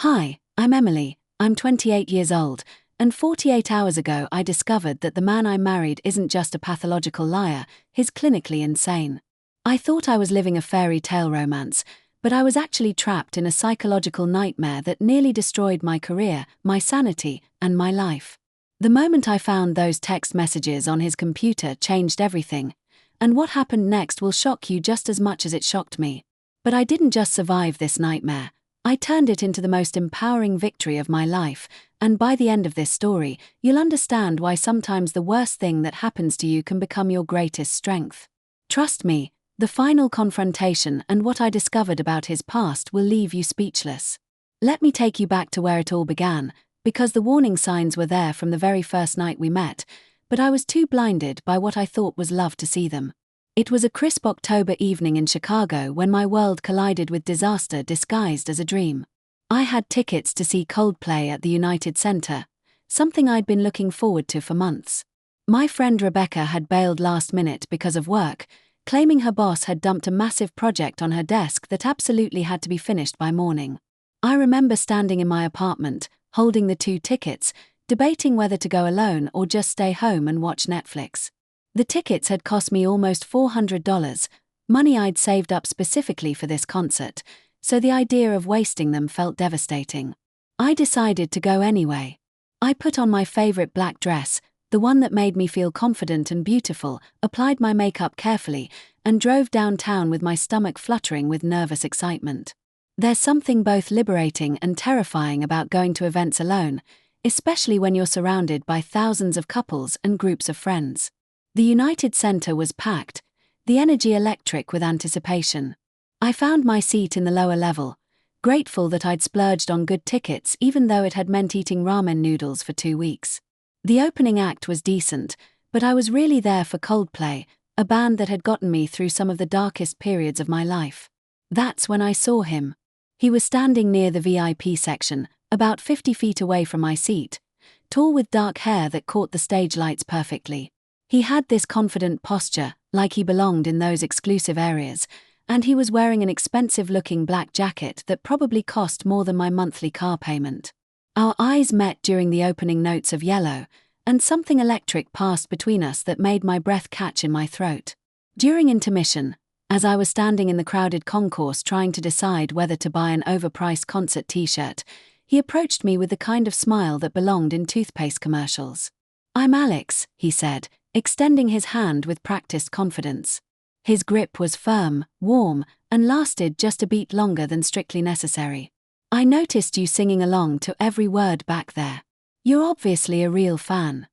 Hi, I'm Emily, I'm 28 years old, and 48 hours ago I discovered that the man I married isn't just a pathological liar, he's clinically insane. I thought I was living a fairy tale romance, but I was actually trapped in a psychological nightmare that nearly destroyed my career, my sanity, and my life. The moment I found those text messages on his computer changed everything, and what happened next will shock you just as much as it shocked me. But I didn't just survive this nightmare. I turned it into the most empowering victory of my life, and by the end of this story, you'll understand why sometimes the worst thing that happens to you can become your greatest strength. Trust me, the final confrontation and what I discovered about his past will leave you speechless. Let me take you back to where it all began, because the warning signs were there from the very first night we met, but I was too blinded by what I thought was love to see them. It was a crisp October evening in Chicago when my world collided with disaster disguised as a dream. I had tickets to see Coldplay at the United Center, something I'd been looking forward to for months. My friend Rebecca had bailed last minute because of work, claiming her boss had dumped a massive project on her desk that absolutely had to be finished by morning. I remember standing in my apartment, holding the 2 tickets, debating whether to go alone or just stay home and watch Netflix. The tickets had cost me almost $400, money I'd saved up specifically for this concert, so the idea of wasting them felt devastating. I decided to go anyway. I put on my favorite black dress, the one that made me feel confident and beautiful, applied my makeup carefully, and drove downtown with my stomach fluttering with nervous excitement. There's something both liberating and terrifying about going to events alone, especially when you're surrounded by thousands of couples and groups of friends. The United Center was packed, the energy electric with anticipation. I found my seat in the lower level, grateful that I'd splurged on good tickets even though it had meant eating ramen noodles for 2 weeks. The opening act was decent, but I was really there for Coldplay, a band that had gotten me through some of the darkest periods of my life. That's when I saw him. He was standing near the VIP section, about 50 feet away from my seat, tall with dark hair that caught the stage lights perfectly. He had this confident posture, like he belonged in those exclusive areas, and he was wearing an expensive-looking black jacket that probably cost more than my monthly car payment. Our eyes met during the opening notes of Yellow, and something electric passed between us that made my breath catch in my throat. During intermission, as I was standing in the crowded concourse trying to decide whether to buy an overpriced concert t-shirt, he approached me with the kind of smile that belonged in toothpaste commercials. "I'm Alex," he said, extending his hand with practiced confidence. His grip was firm, warm, and lasted just a beat longer than strictly necessary. "I noticed you singing along to every word back there. You're obviously a real fan."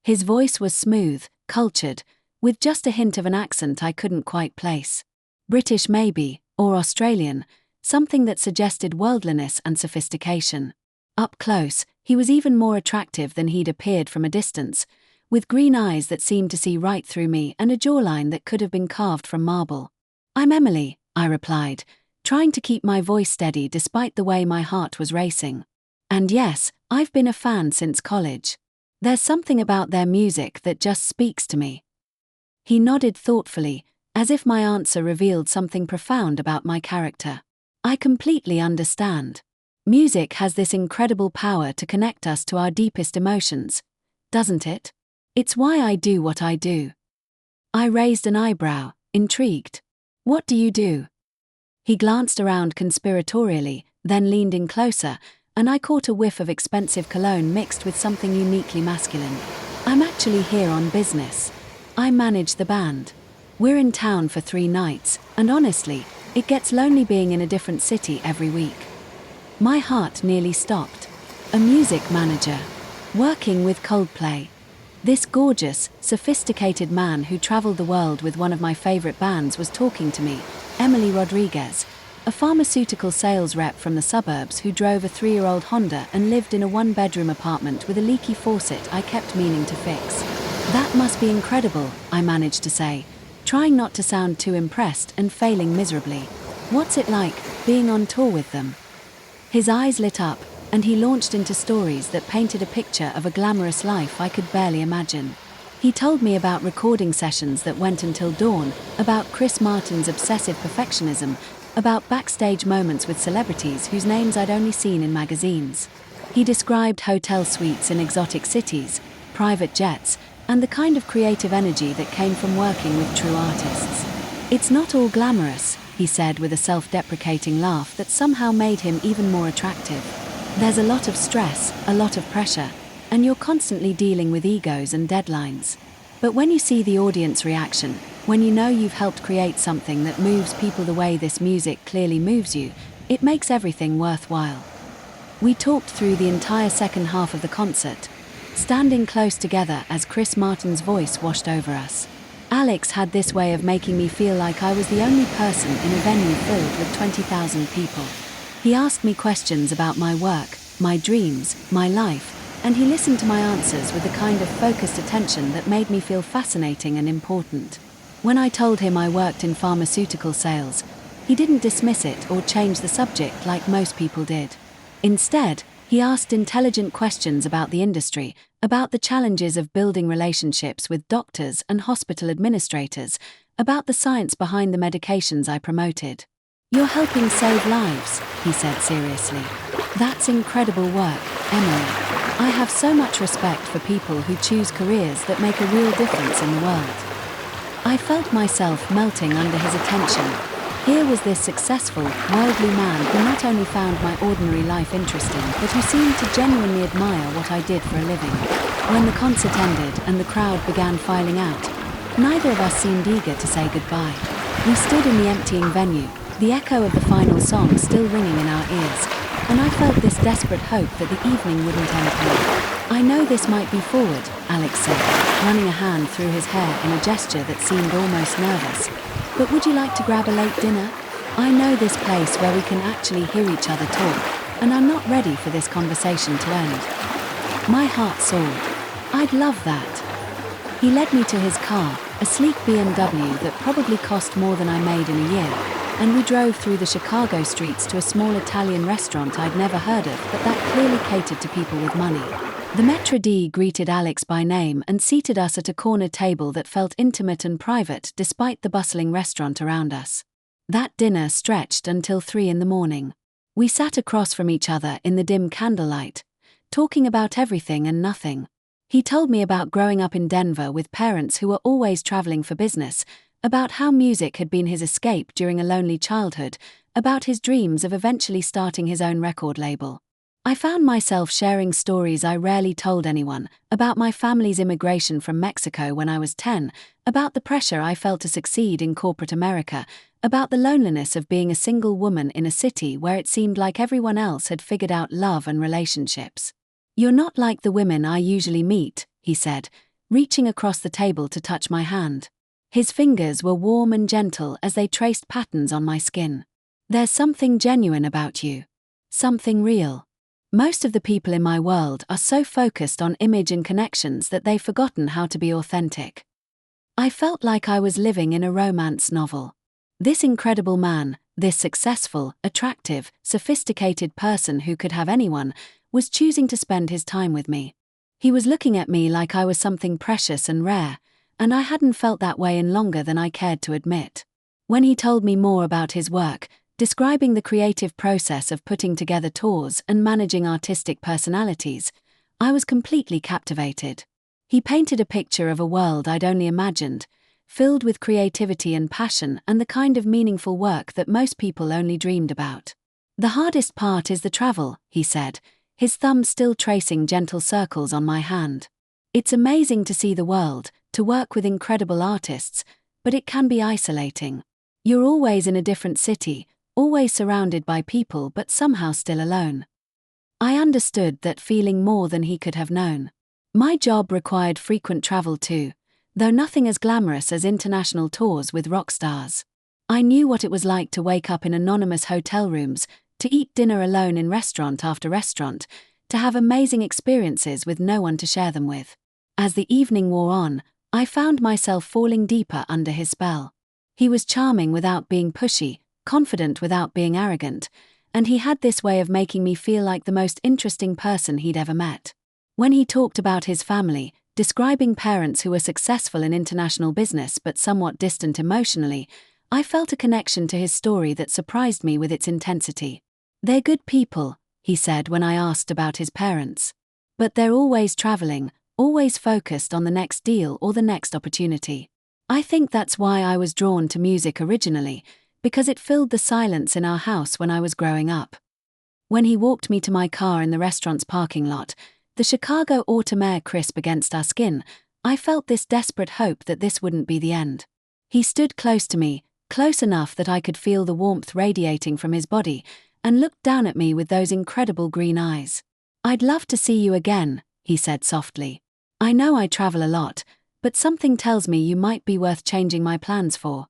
His voice was smooth, cultured, with just a hint of an accent I couldn't quite place. British maybe, or Australian, something that suggested worldliness and sophistication. Up close, he was even more attractive than he'd appeared from a distance, with green eyes that seemed to see right through me and a jawline that could have been carved from marble. "I'm Emily," I replied, trying to keep my voice steady despite the way my heart was racing. "And yes, I've been a fan since college. There's something about their music that just speaks to me." He nodded thoughtfully, as if my answer revealed something profound about my character. "I completely understand. Music has this incredible power to connect us to our deepest emotions, doesn't it? It's why I do what I do." I raised an eyebrow, intrigued. "What do you do?" He glanced around conspiratorially, then leaned in closer, and I caught a whiff of expensive cologne mixed with something uniquely masculine. "I'm actually here on business. I manage the band. We're in town for 3 nights, and honestly, it gets lonely being in a different city every week." My heart nearly stopped. A music manager, working with Coldplay. This gorgeous, sophisticated man who traveled the world with one of my favorite bands was talking to me, Emily Rodriguez, a pharmaceutical sales rep from the suburbs who drove a 3-year-old Honda and lived in a 1-bedroom apartment with a leaky faucet I kept meaning to fix. "That must be incredible," I managed to say, trying not to sound too impressed and failing miserably. "What's it like, being on tour with them?" His eyes lit up, and he launched into stories that painted a picture of a glamorous life I could barely imagine. He told me about recording sessions that went until dawn, about Chris Martin's obsessive perfectionism, about backstage moments with celebrities whose names I'd only seen in magazines. He described hotel suites in exotic cities, private jets, and the kind of creative energy that came from working with true artists. "It's not all glamorous," he said with a self-deprecating laugh that somehow made him even more attractive. "There's a lot of stress, a lot of pressure, and you're constantly dealing with egos and deadlines. But when you see the audience reaction, when you know you've helped create something that moves people the way this music clearly moves you, it makes everything worthwhile." We talked through the entire second half of the concert, standing close together as Chris Martin's voice washed over us. Alex had this way of making me feel like I was the only person in a venue filled with 20,000 people. He asked me questions about my work, my dreams, my life, and he listened to my answers with a kind of focused attention that made me feel fascinating and important. When I told him I worked in pharmaceutical sales, he didn't dismiss it or change the subject like most people did. Instead, he asked intelligent questions about the industry, about the challenges of building relationships with doctors and hospital administrators, about the science behind the medications I promoted. "You're helping save lives," he said seriously. "That's incredible work, Emily. I have so much respect for people who choose careers that make a real difference in the world." I felt myself melting under his attention. Here was this successful, worldly man who not only found my ordinary life interesting, but who seemed to genuinely admire what I did for a living. When the concert ended and the crowd began filing out, neither of us seemed eager to say goodbye. We stood in the emptying venue, the echo of the final song still ringing in our ears, and I felt this desperate hope that the evening wouldn't end here. "I know this might be forward," Alex said, running a hand through his hair in a gesture that seemed almost nervous. "But would you like to grab a late dinner? I know this place where we can actually hear each other talk, and I'm not ready for this conversation to end." My heart soared. I'd love that. He led me to his car, a sleek BMW that probably cost more than I made in a year, and we drove through the Chicago streets to a small Italian restaurant I'd never heard of, but that clearly catered to people with money. The maître d' greeted Alex by name and seated us at a corner table that felt intimate and private despite the bustling restaurant around us. That dinner stretched until 3 in the morning. We sat across from each other in the dim candlelight, talking about everything and nothing. He told me about growing up in Denver with parents who were always traveling for business, about how music had been his escape during a lonely childhood, about his dreams of eventually starting his own record label. I found myself sharing stories I rarely told anyone, about my family's immigration from Mexico when I was 10, about the pressure I felt to succeed in corporate America, about the loneliness of being a single woman in a city where it seemed like everyone else had figured out love and relationships. "You're not like the women I usually meet," he said, reaching across the table to touch my hand. His fingers were warm and gentle as they traced patterns on my skin. "There's something genuine about you. Something real. Most of the people in my world are so focused on image and connections that they've forgotten how to be authentic." I felt like I was living in a romance novel. This incredible man, this successful, attractive, sophisticated person who could have anyone, was choosing to spend his time with me. He was looking at me like I was something precious and rare, and I hadn't felt that way in longer than I cared to admit. When he told me more about his work, describing the creative process of putting together tours and managing artistic personalities, I was completely captivated. He painted a picture of a world I'd only imagined, filled with creativity and passion and the kind of meaningful work that most people only dreamed about. "The hardest part is the travel," he said, his thumb still tracing gentle circles on my hand. "It's amazing to see the world, to work with incredible artists, but it can be isolating. You're always in a different city, always surrounded by people but somehow still alone." I understood that feeling more than he could have known. My job required frequent travel too, though nothing as glamorous as international tours with rock stars. I knew what it was like to wake up in anonymous hotel rooms, to eat dinner alone in restaurant after restaurant, to have amazing experiences with no one to share them with. As the evening wore on, I found myself falling deeper under his spell. He was charming without being pushy, confident without being arrogant, and he had this way of making me feel like the most interesting person he'd ever met. When he talked about his family, describing parents who were successful in international business but somewhat distant emotionally, I felt a connection to his story that surprised me with its intensity. "They're good people," he said when I asked about his parents. "But they're always traveling, always focused on the next deal or the next opportunity." I think that's why I was drawn to music originally, because it filled the silence in our house when I was growing up. When he walked me to my car in the restaurant's parking lot, the Chicago autumn air crisp against our skin, I felt this desperate hope that this wouldn't be the end. He stood close to me, close enough that I could feel the warmth radiating from his body, and looked down at me with those incredible green eyes. "I'd love to see you again," he said softly. "I know I travel a lot, but something tells me you might be worth changing my plans for."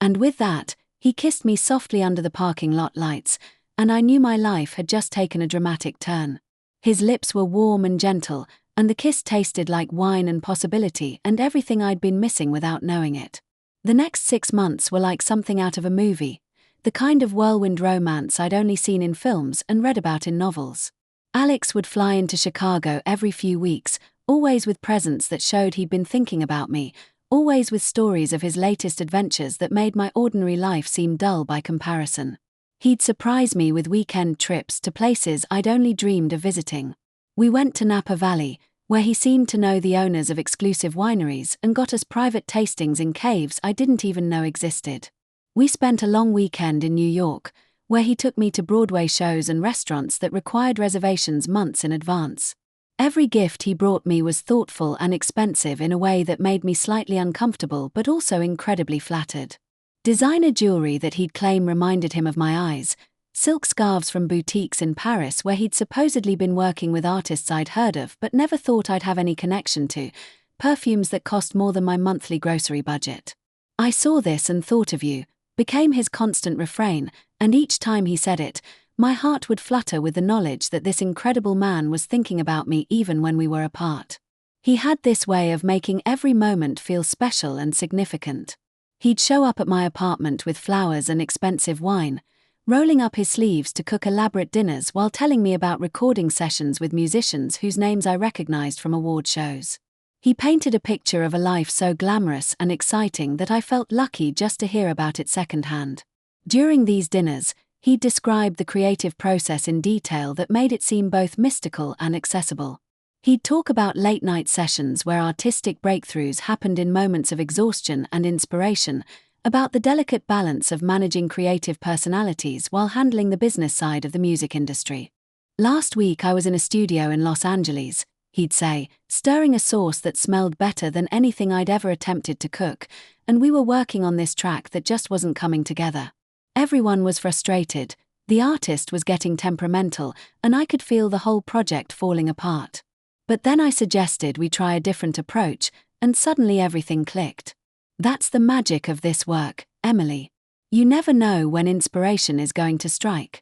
And with that, he kissed me softly under the parking lot lights, and I knew my life had just taken a dramatic turn. His lips were warm and gentle, and the kiss tasted like wine and possibility and everything I'd been missing without knowing it. The next 6 months were like something out of a movie, the kind of whirlwind romance I'd only seen in films and read about in novels. Alex would fly into Chicago every few weeks, always with presents that showed he'd been thinking about me, always with stories of his latest adventures that made my ordinary life seem dull by comparison. He'd surprise me with weekend trips to places I'd only dreamed of visiting. We went to Napa Valley, where he seemed to know the owners of exclusive wineries and got us private tastings in caves I didn't even know existed. We spent a long weekend in New York, where he took me to Broadway shows and restaurants that required reservations months in advance. Every gift he brought me was thoughtful and expensive in a way that made me slightly uncomfortable but also incredibly flattered. Designer jewelry that he'd claim reminded him of my eyes, silk scarves from boutiques in Paris where he'd supposedly been working with artists I'd heard of but never thought I'd have any connection to, perfumes that cost more than my monthly grocery budget. "I saw this and thought of you," became his constant refrain, and each time he said it, my heart would flutter with the knowledge that this incredible man was thinking about me even when we were apart. He had this way of making every moment feel special and significant. He'd show up at my apartment with flowers and expensive wine, rolling up his sleeves to cook elaborate dinners while telling me about recording sessions with musicians whose names I recognized from award shows. He painted a picture of a life so glamorous and exciting that I felt lucky just to hear about it secondhand. During these dinners, he described the creative process in detail that made it seem both mystical and accessible. He'd talk about late-night sessions where artistic breakthroughs happened in moments of exhaustion and inspiration, about the delicate balance of managing creative personalities while handling the business side of the music industry. "Last week I was in a studio in Los Angeles," he'd say, "stirring a sauce that smelled better than anything I'd ever attempted to cook, and we were working on this track that just wasn't coming together. Everyone was frustrated, the artist was getting temperamental, and I could feel the whole project falling apart. But then I suggested we try a different approach, and suddenly everything clicked. That's the magic of this work, Emily. You never know when inspiration is going to strike."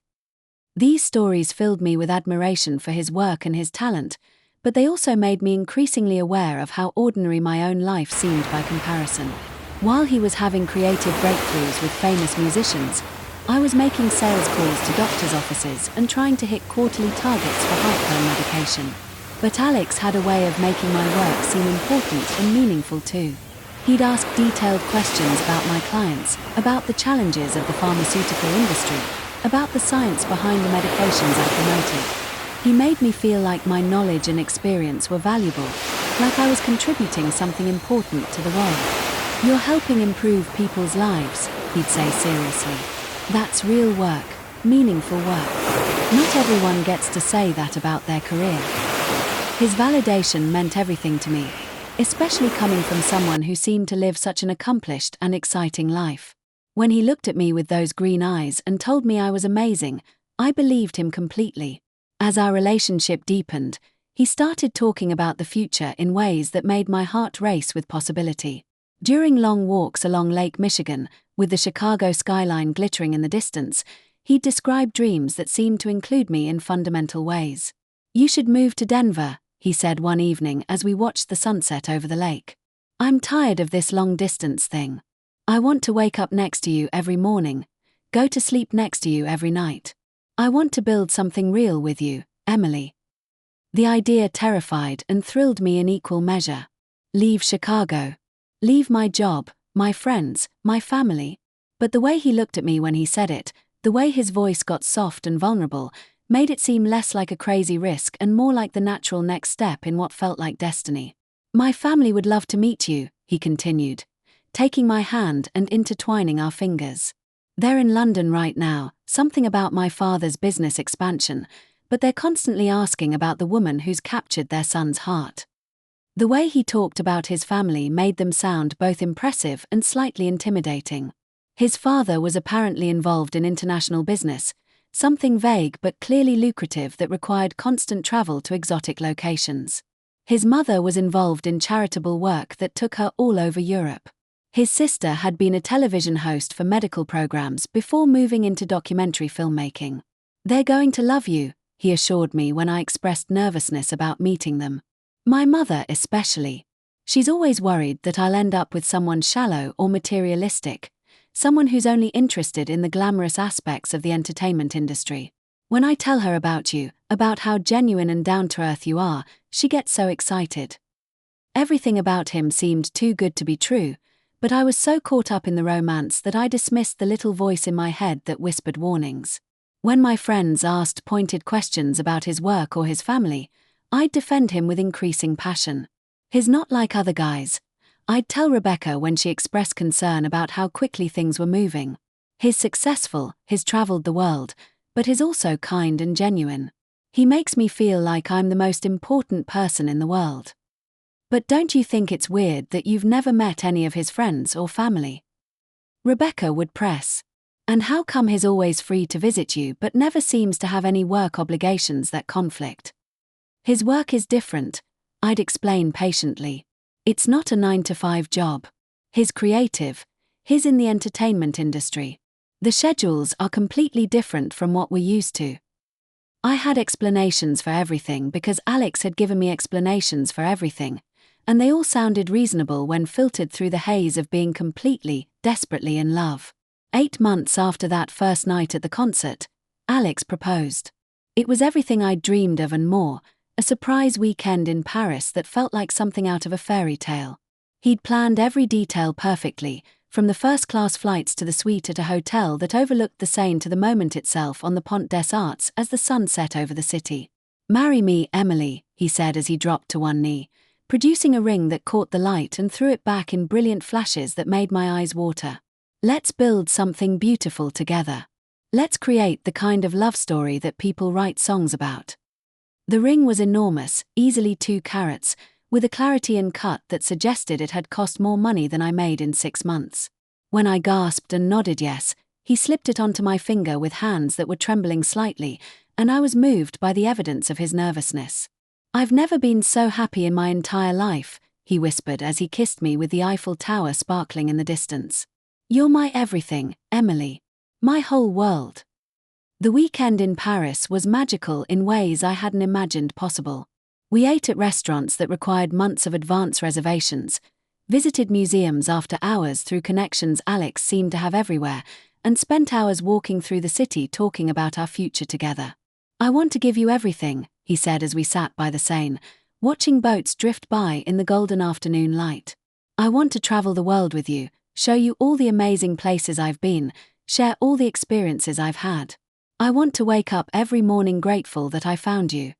These stories filled me with admiration for his work and his talent, but they also made me increasingly aware of how ordinary my own life seemed by comparison. While he was having creative breakthroughs with famous musicians, I was making sales calls to doctors' offices and trying to hit quarterly targets for heartburn medication. But Alex had a way of making my work seem important and meaningful too. He'd ask detailed questions about my clients, about the challenges of the pharmaceutical industry, about the science behind the medications I promoted. He made me feel like my knowledge and experience were valuable, like I was contributing something important to the world. "You're helping improve people's lives," he'd say seriously. "That's real work, meaningful work. Not everyone gets to say that about their career." His validation meant everything to me, especially coming from someone who seemed to live such an accomplished and exciting life. When he looked at me with those green eyes and told me I was amazing, I believed him completely. As our relationship deepened, he started talking about the future in ways that made my heart race with possibility. During long walks along Lake Michigan, with the Chicago skyline glittering in the distance, he'd describe dreams that seemed to include me in fundamental ways. "You should move to Denver," he said one evening as we watched the sunset over the lake. "I'm tired of this long-distance thing. I want to wake up next to you every morning, go to sleep next to you every night. I want to build something real with you, Emily." The idea terrified and thrilled me in equal measure. Leave Chicago. Leave my job, my friends, my family. But the way he looked at me when he said it, the way his voice got soft and vulnerable, made it seem less like a crazy risk and more like the natural next step in what felt like destiny. "My family would love to meet you," he continued, taking my hand and intertwining our fingers. "They're in London right now, something about my father's business expansion, but they're constantly asking about the woman who's captured their son's heart." The way he talked about his family made them sound both impressive and slightly intimidating. His father was apparently involved in international business, something vague but clearly lucrative that required constant travel to exotic locations. His mother was involved in charitable work that took her all over Europe. His sister had been a television host for medical programs before moving into documentary filmmaking. "They're going to love you," he assured me when I expressed nervousness about meeting them. "My mother especially. She's always worried that I'll end up with someone shallow or materialistic, someone who's only interested in the glamorous aspects of the entertainment industry. When I tell her about you, about how genuine and down-to-earth you are, she gets so excited." Everything about him seemed too good to be true, but I was so caught up in the romance that I dismissed the little voice in my head that whispered warnings. When my friends asked pointed questions about his work or his family, I'd defend him with increasing passion. "He's not like other guys," I'd tell Rebecca when she expressed concern about how quickly things were moving. "He's successful, he's traveled the world, but he's also kind and genuine. He makes me feel like I'm the most important person in the world." "But don't you think it's weird that you've never met any of his friends or family?" Rebecca would press. "And how come he's always free to visit you but never seems to have any work obligations that conflict?" "His work is different," I'd explain patiently. "It's not a 9-to-5 job. He's creative. He's in the entertainment industry. The schedules are completely different from what we're used to." I had explanations for everything because Alex had given me explanations for everything, and they all sounded reasonable when filtered through the haze of being completely, desperately in love. 8 months after that first night at the concert, Alex proposed. It was everything I'd dreamed of and more, a surprise weekend in Paris that felt like something out of a fairy tale. He'd planned every detail perfectly, from the first-class flights to the suite at a hotel that overlooked the Seine to the moment itself on the Pont des Arts as the sun set over the city. "Marry me, Emily," he said as he dropped to one knee, producing a ring that caught the light and threw it back in brilliant flashes that made my eyes water. "Let's build something beautiful together. Let's create the kind of love story that people write songs about." The ring was enormous, easily 2 carats, with a clarity and cut that suggested it had cost more money than I made in 6 months. When I gasped and nodded yes, he slipped it onto my finger with hands that were trembling slightly, and I was moved by the evidence of his nervousness. "I've never been so happy in my entire life," he whispered as he kissed me with the Eiffel Tower sparkling in the distance. "You're my everything, Emily. My whole world." The weekend in Paris was magical in ways I hadn't imagined possible. We ate at restaurants that required months of advance reservations, visited museums after hours through connections Alex seemed to have everywhere, and spent hours walking through the city talking about our future together. "I want to give you everything," he said as we sat by the Seine, watching boats drift by in the golden afternoon light. "I want to travel the world with you, show you all the amazing places I've been, share all the experiences I've had. I want to wake up every morning grateful that I found you."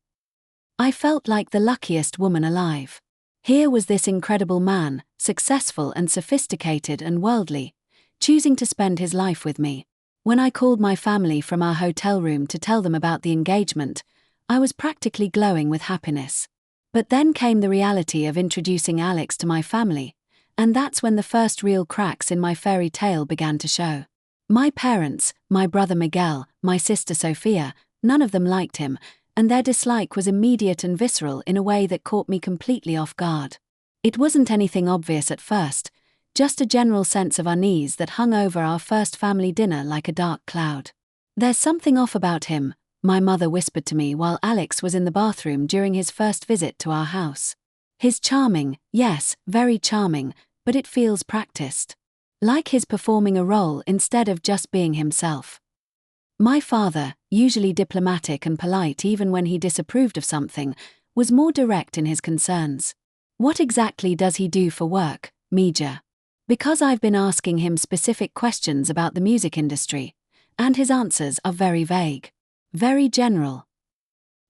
I felt like the luckiest woman alive. Here was this incredible man, successful and sophisticated and worldly, choosing to spend his life with me. When I called my family from our hotel room to tell them about the engagement, I was practically glowing with happiness. But then came the reality of introducing Alex to my family, and that's when the first real cracks in my fairy tale began to show. My parents, my brother Miguel, my sister Sophia, none of them liked him, and their dislike was immediate and visceral in a way that caught me completely off guard. It wasn't anything obvious at first, just a general sense of unease that hung over our first family dinner like a dark cloud. "There's something off about him," my mother whispered to me while Alex was in the bathroom during his first visit to our house. "He's charming, yes, very charming, but it feels practiced. Like he's performing a role instead of just being himself." My father, usually diplomatic and polite even when he disapproved of something, was more direct in his concerns. "What exactly does he do for work, Mija?" Because I've been asking him specific questions about the music industry, and his answers are very vague. Very general.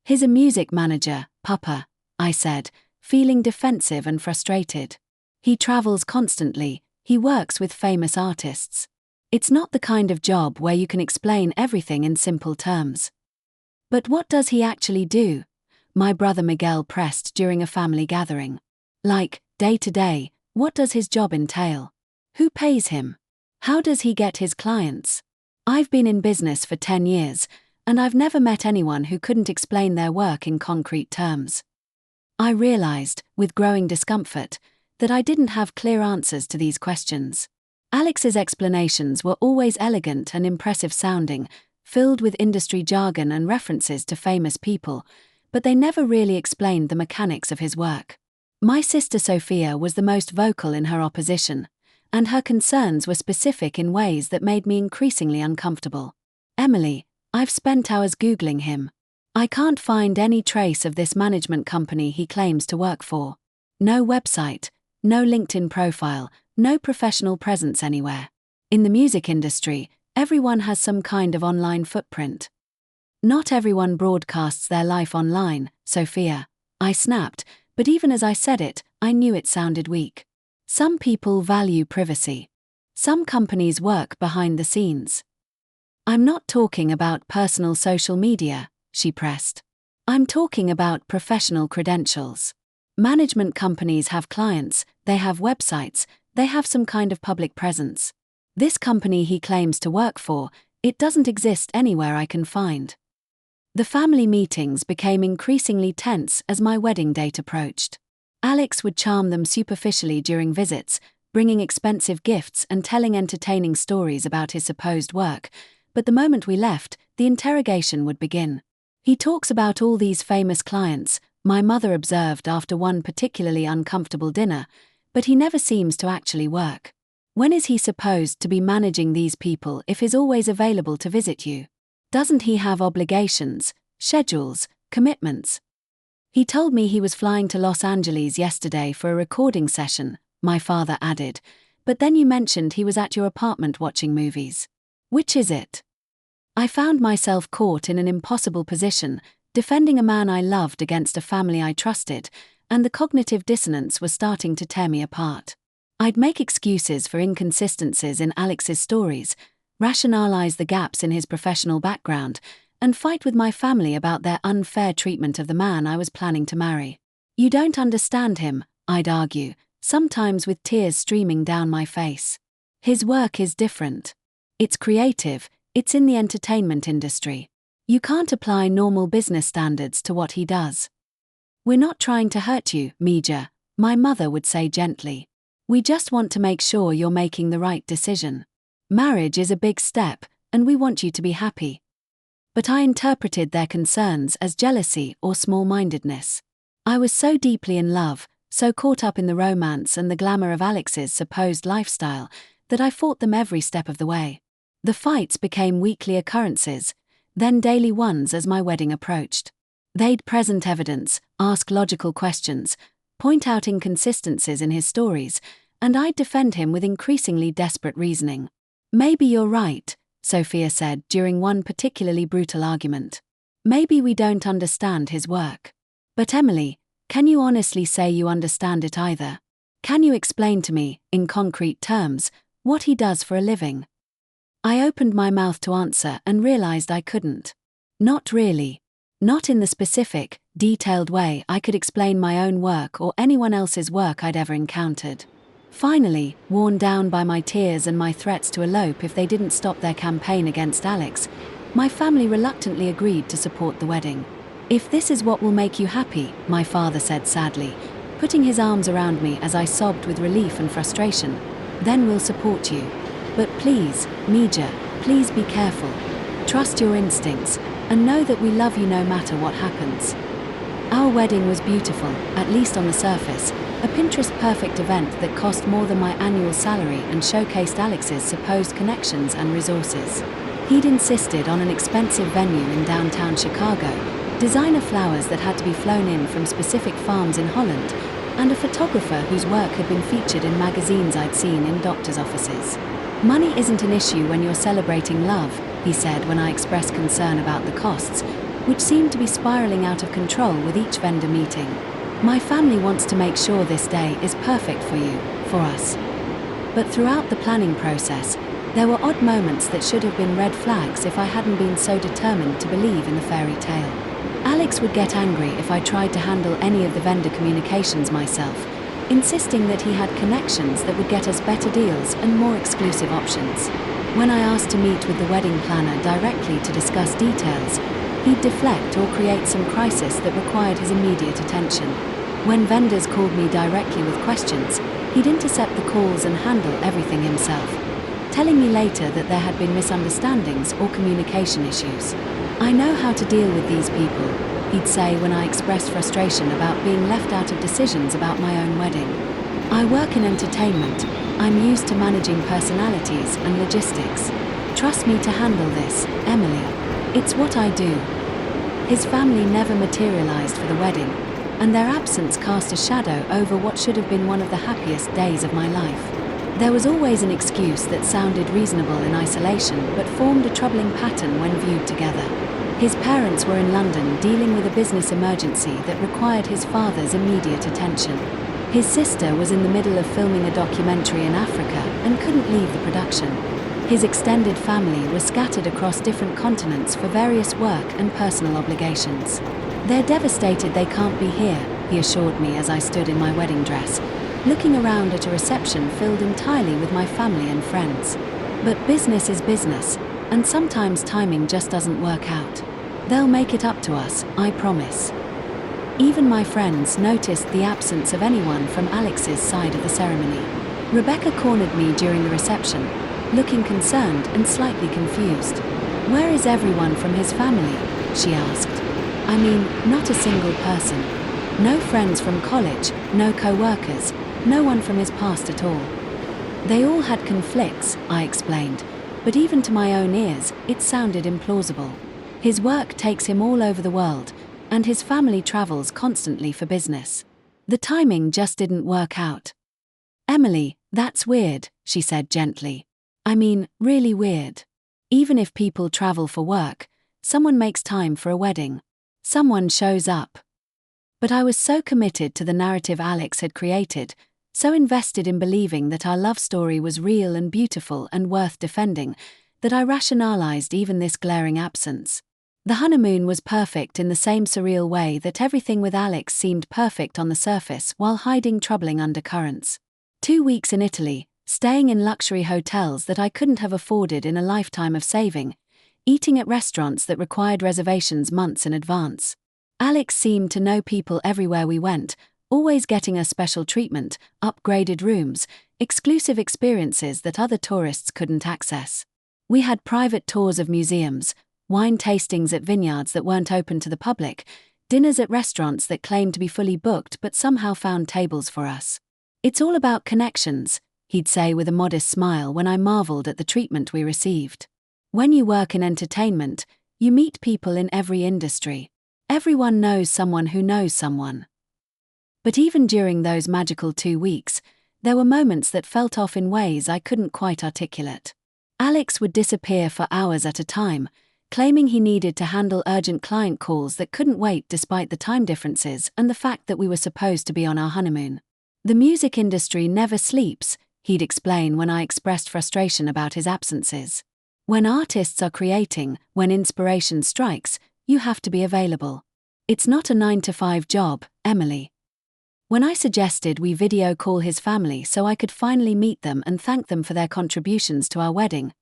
He's a music manager, Papa, I said, feeling defensive and frustrated. He travels constantly, he works with famous artists. It's not the kind of job where you can explain everything in simple terms. But what does he actually do? My brother Miguel pressed during a family gathering. Like, day to day, what does his job entail? Who pays him? How does he get his clients? I've been in business for 10 years, and I've never met anyone who couldn't explain their work in concrete terms. I realized, with growing discomfort, that I didn't have clear answers to these questions. Alex's explanations were always elegant and impressive sounding, filled with industry jargon and references to famous people, but they never really explained the mechanics of his work. My sister Sophia was the most vocal in her opposition, and her concerns were specific in ways that made me increasingly uncomfortable. Emily, I've spent hours Googling him. I can't find any trace of this management company he claims to work for. No website, no LinkedIn profile, no professional presence anywhere. In the music industry, everyone has some kind of online footprint. Not everyone broadcasts their life online, Sophia. I snapped, but even as I said it, I knew it sounded weak. Some people value privacy. Some companies work behind the scenes. I'm not talking about personal social media, she pressed. I'm talking about professional credentials. Management companies have clients, they have websites, they have some kind of public presence. This company he claims to work for, it doesn't exist anywhere I can find. The family meetings became increasingly tense as my wedding date approached. Alex would charm them superficially during visits, bringing expensive gifts and telling entertaining stories about his supposed work, but the moment we left, the interrogation would begin. He talks about all these famous clients, my mother observed after one particularly uncomfortable dinner, but he never seems to actually work. When is he supposed to be managing these people if he's always available to visit you? Doesn't he have obligations, schedules, commitments? He told me he was flying to Los Angeles yesterday for a recording session, my father added, but then you mentioned he was at your apartment watching movies. Which is it? I found myself caught in an impossible position, defending a man I loved against a family I trusted, and the cognitive dissonance was starting to tear me apart. I'd make excuses for inconsistencies in Alex's stories, rationalize the gaps in his professional background, and fight with my family about their unfair treatment of the man I was planning to marry. You don't understand him, I'd argue, sometimes with tears streaming down my face. His work is different. It's creative, it's in the entertainment industry. You can't apply normal business standards to what he does. We're not trying to hurt you, Mija, my mother would say gently. We just want to make sure you're making the right decision. Marriage is a big step, and we want you to be happy. But I interpreted their concerns as jealousy or small-mindedness. I was so deeply in love, so caught up in the romance and the glamour of Alex's supposed lifestyle, that I fought them every step of the way. The fights became weekly occurrences, then daily ones as my wedding approached. They'd present evidence, ask logical questions, point out inconsistencies in his stories, and I'd defend him with increasingly desperate reasoning. Maybe you're right, Sophia said during one particularly brutal argument. Maybe we don't understand his work. But Emily, can you honestly say you understand it either? Can you explain to me, in concrete terms, what he does for a living? I opened my mouth to answer and realized I couldn't. Not really. Not in the specific, detailed way I could explain my own work or anyone else's work I'd ever encountered. Finally, worn down by my tears and my threats to elope if they didn't stop their campaign against Alex, my family reluctantly agreed to support the wedding. If this is what will make you happy, my father said sadly, putting his arms around me as I sobbed with relief and frustration, then we'll support you. But please, Mija, please be careful. Trust your instincts, and know that we love you no matter what happens. Our wedding was beautiful, at least on the surface, a Pinterest-perfect event that cost more than my annual salary and showcased Alex's supposed connections and resources. He'd insisted on an expensive venue in downtown Chicago, designer flowers that had to be flown in from specific farms in Holland, and a photographer whose work had been featured in magazines I'd seen in doctors' offices. Money isn't an issue when you're celebrating love, he said when I expressed concern about the costs, which seemed to be spiraling out of control with each vendor meeting. My family wants to make sure this day is perfect for you, for us. But throughout the planning process, there were odd moments that should have been red flags if I hadn't been so determined to believe in the fairy tale. Alex would get angry if I tried to handle any of the vendor communications myself, insisting that he had connections that would get us better deals and more exclusive options. When I asked to meet with the wedding planner directly to discuss details, he'd deflect or create some crisis that required his immediate attention. When vendors called me directly with questions, he'd intercept the calls and handle everything himself, telling me later that there had been misunderstandings or communication issues. I know how to deal with these people, he'd say when I expressed frustration about being left out of decisions about my own wedding. I work in entertainment. I'm used to managing personalities and logistics. Trust me to handle this, Emily. It's what I do. His family never materialized for the wedding, and their absence cast a shadow over what should have been one of the happiest days of my life. There was always an excuse that sounded reasonable in isolation but formed a troubling pattern when viewed together. His parents were in London dealing with a business emergency that required his father's immediate attention. His sister was in the middle of filming a documentary in Africa and couldn't leave the production. His extended family was scattered across different continents for various work and personal obligations. They're devastated they can't be here, he assured me as I stood in my wedding dress, looking around at a reception filled entirely with my family and friends. But business is business, and sometimes timing just doesn't work out. They'll make it up to us, I promise. Even my friends noticed the absence of anyone from Alex's side of the ceremony. Rebecca cornered me during the reception, looking concerned and slightly confused. "Where is everyone from his family?" she asked. "I mean, not a single person. No friends from college, no co-workers, no one from his past at all." They all had conflicts, I explained, but even to my own ears, it sounded implausible. His work takes him all over the world, and his family travels constantly for business. The timing just didn't work out. "Emily, that's weird," she said gently. "I mean, really weird. Even if people travel for work, someone makes time for a wedding. Someone shows up." But I was so committed to the narrative Alex had created, so invested in believing that our love story was real and beautiful and worth defending, that I rationalized even this glaring absence. The honeymoon was perfect in the same surreal way that everything with Alex seemed perfect on the surface while hiding troubling undercurrents. 2 weeks in Italy, staying in luxury hotels that I couldn't have afforded in a lifetime of saving, eating at restaurants that required reservations months in advance. Alex seemed to know people everywhere we went, always getting us special treatment, upgraded rooms, exclusive experiences that other tourists couldn't access. We had private tours of museums, wine tastings at vineyards that weren't open to the public, dinners at restaurants that claimed to be fully booked but somehow found tables for us. "It's all about connections," he'd say with a modest smile when I marveled at the treatment we received. "When you work in entertainment, you meet people in every industry. Everyone knows someone who knows someone." But even during those magical 2 weeks, there were moments that felt off in ways I couldn't quite articulate. Alex would disappear for hours at a time, claiming he needed to handle urgent client calls that couldn't wait despite the time differences and the fact that we were supposed to be on our honeymoon. "The music industry never sleeps," he'd explain when I expressed frustration about his absences. "When artists are creating, when inspiration strikes, you have to be available. It's not a 9-to-5 job, Emily." When I suggested we video call his family so I could finally meet them and thank them for their contributions to our wedding,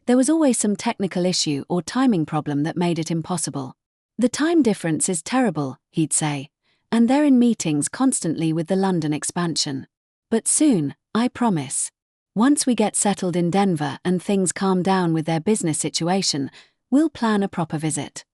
there was always some technical issue or timing problem that made it impossible. "The time difference is terrible," he'd say, "and they're in meetings constantly with the London expansion. But soon, I promise. Once we get settled in Denver and things calm down with their business situation, we'll plan a proper visit."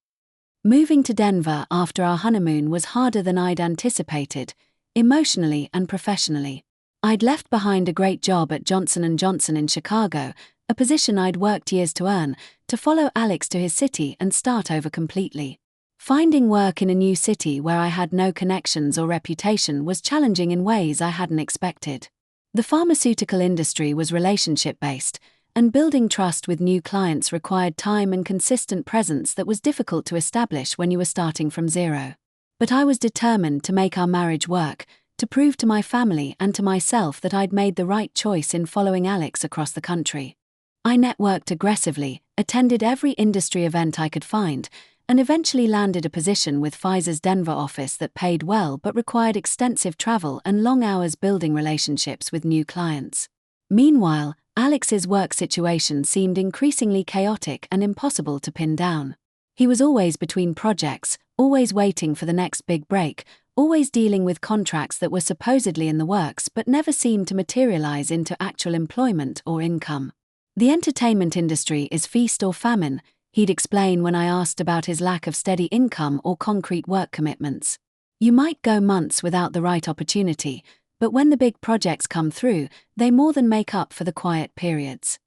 Moving to Denver after our honeymoon was harder than I'd anticipated, emotionally and professionally. I'd left behind a great job at Johnson & Johnson in Chicago, a position I'd worked years to earn, to follow Alex to his city and start over completely. Finding work in a new city where I had no connections or reputation was challenging in ways I hadn't expected. The pharmaceutical industry was relationship-based, and building trust with new clients required time and consistent presence that was difficult to establish when you were starting from zero. But I was determined to make our marriage work, to prove to my family and to myself that I'd made the right choice in following Alex across the country. I networked aggressively, attended every industry event I could find, and eventually landed a position with Pfizer's Denver office that paid well but required extensive travel and long hours building relationships with new clients. Meanwhile, Alex's work situation seemed increasingly chaotic and impossible to pin down. He was always between projects, always waiting for the next big break, always dealing with contracts that were supposedly in the works but never seemed to materialize into actual employment or income. The entertainment industry is feast or famine, he'd explain when I asked about his lack of steady income or concrete work commitments. You might go months without the right opportunity, but when the big projects come through, they more than make up for the quiet periods.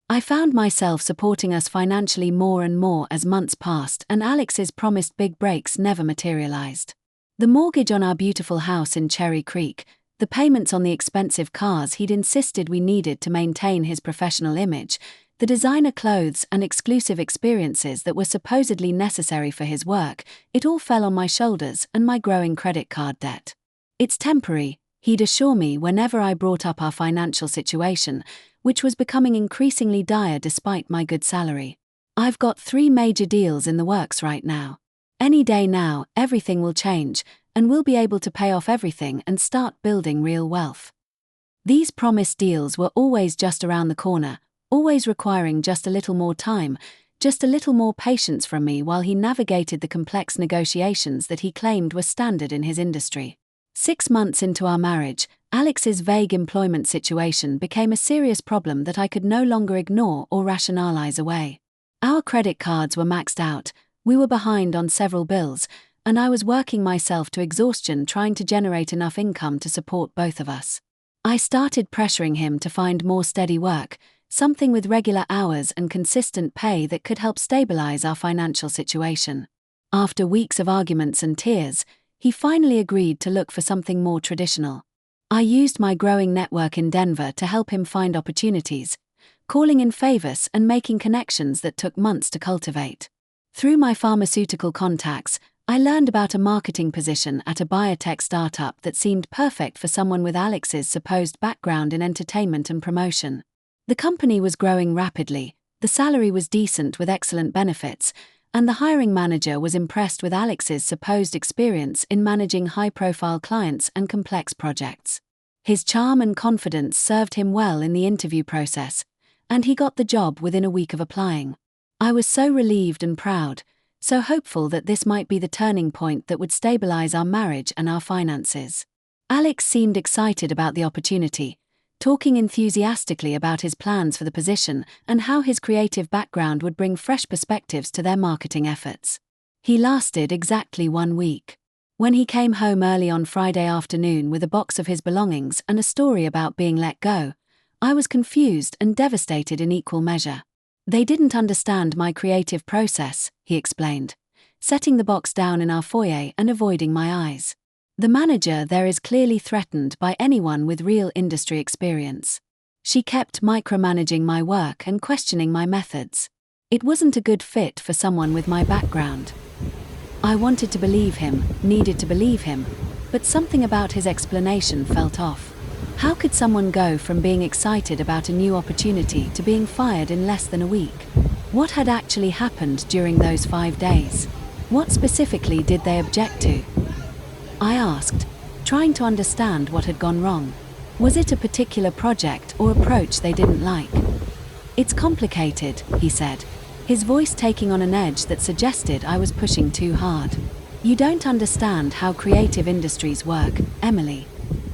I found myself supporting us financially more and more as months passed, and Alex's promised big breaks never materialized. The mortgage on our beautiful house in Cherry Creek, the payments on the expensive cars he'd insisted we needed to maintain his professional image, the designer clothes and exclusive experiences that were supposedly necessary for his work, it all fell on my shoulders and my growing credit card debt. It's temporary, he'd assure me whenever I brought up our financial situation, which was becoming increasingly dire despite my good salary. I've got 3 major deals in the works right now. Any day now, everything will change, and we'll be able to pay off everything and start building real wealth. These promised deals were always just around the corner, always requiring just a little more time, just a little more patience from me while he navigated the complex negotiations that he claimed were standard in his industry. 6 months into our marriage, Alex's vague employment situation became a serious problem that I could no longer ignore or rationalize away. Our credit cards were maxed out, we were behind on several bills, and I was working myself to exhaustion trying to generate enough income to support both of us. I started pressuring him to find more steady work, something with regular hours and consistent pay that could help stabilize our financial situation. After weeks of arguments and tears, he finally agreed to look for something more traditional. I used my growing network in Denver to help him find opportunities, calling in favors and making connections that took months to cultivate. Through my pharmaceutical contacts, I learned about a marketing position at a biotech startup that seemed perfect for someone with Alex's supposed background in entertainment and promotion. The company was growing rapidly, the salary was decent with excellent benefits, and the hiring manager was impressed with Alex's supposed experience in managing high-profile clients and complex projects. His charm and confidence served him well in the interview process, and he got the job within a week of applying. I was so relieved and proud, so hopeful that this might be the turning point that would stabilize our marriage and our finances. Alex seemed excited about the opportunity, talking enthusiastically about his plans for the position and how his creative background would bring fresh perspectives to their marketing efforts. He lasted exactly 1 week. When he came home early on Friday afternoon with a box of his belongings and a story about being let go, I was confused and devastated in equal measure. They didn't understand my creative process, he explained, setting the box down in our foyer and avoiding my eyes. The manager there is clearly threatened by anyone with real industry experience. She kept micromanaging my work and questioning my methods. It wasn't a good fit for someone with my background. I wanted to believe him, needed to believe him, but something about his explanation felt off. How could someone go from being excited about a new opportunity to being fired in less than a week? What had actually happened during those 5 days? What specifically did they object to? I asked, trying to understand what had gone wrong. Was it a particular project or approach they didn't like? It's complicated, he said, his voice taking on an edge that suggested I was pushing too hard. You don't understand how creative industries work, Emily.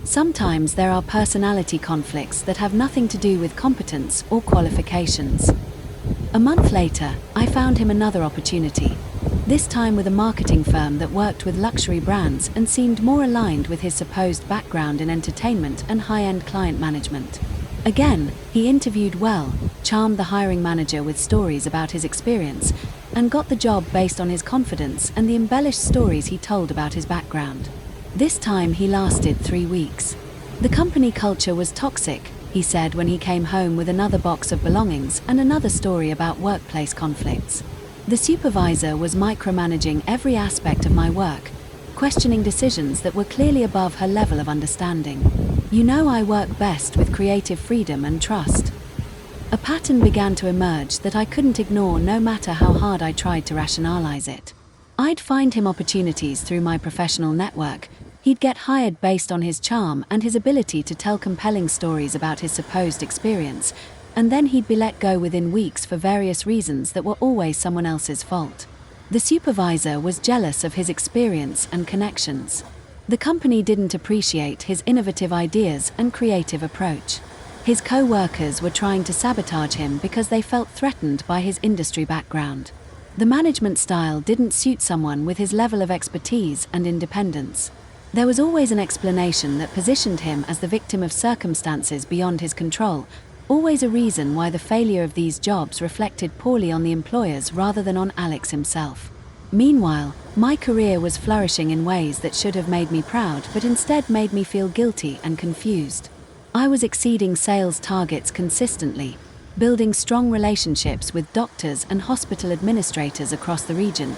Sometimes there are personality conflicts that have nothing to do with competence or qualifications. A month later, I found him another opportunity. This time with a marketing firm that worked with luxury brands and seemed more aligned with his supposed background in entertainment and high-end client management. Again, he interviewed well, charmed the hiring manager with stories about his experience, and got the job based on his confidence and the embellished stories he told about his background. This time he lasted 3 weeks. The company culture was toxic, he said when he came home with another box of belongings and another story about workplace conflicts. The supervisor was micromanaging every aspect of my work, questioning decisions that were clearly above her level of understanding. You know, I work best with creative freedom and trust. A pattern began to emerge that I couldn't ignore no matter how hard I tried to rationalize it. I'd find him opportunities through my professional network. He'd get hired based on his charm and his ability to tell compelling stories about his supposed experience, and then he'd be let go within weeks for various reasons that were always someone else's fault. The supervisor was jealous of his experience and connections. The company didn't appreciate his innovative ideas and creative approach. His co-workers were trying to sabotage him because they felt threatened by his industry background. The management style didn't suit someone with his level of expertise and independence. There was always an explanation that positioned him as the victim of circumstances beyond his control, always a reason why the failure of these jobs reflected poorly on the employers rather than on Alex himself. Meanwhile, my career was flourishing in ways that should have made me proud but instead made me feel guilty and confused. I was exceeding sales targets consistently, building strong relationships with doctors and hospital administrators across the region,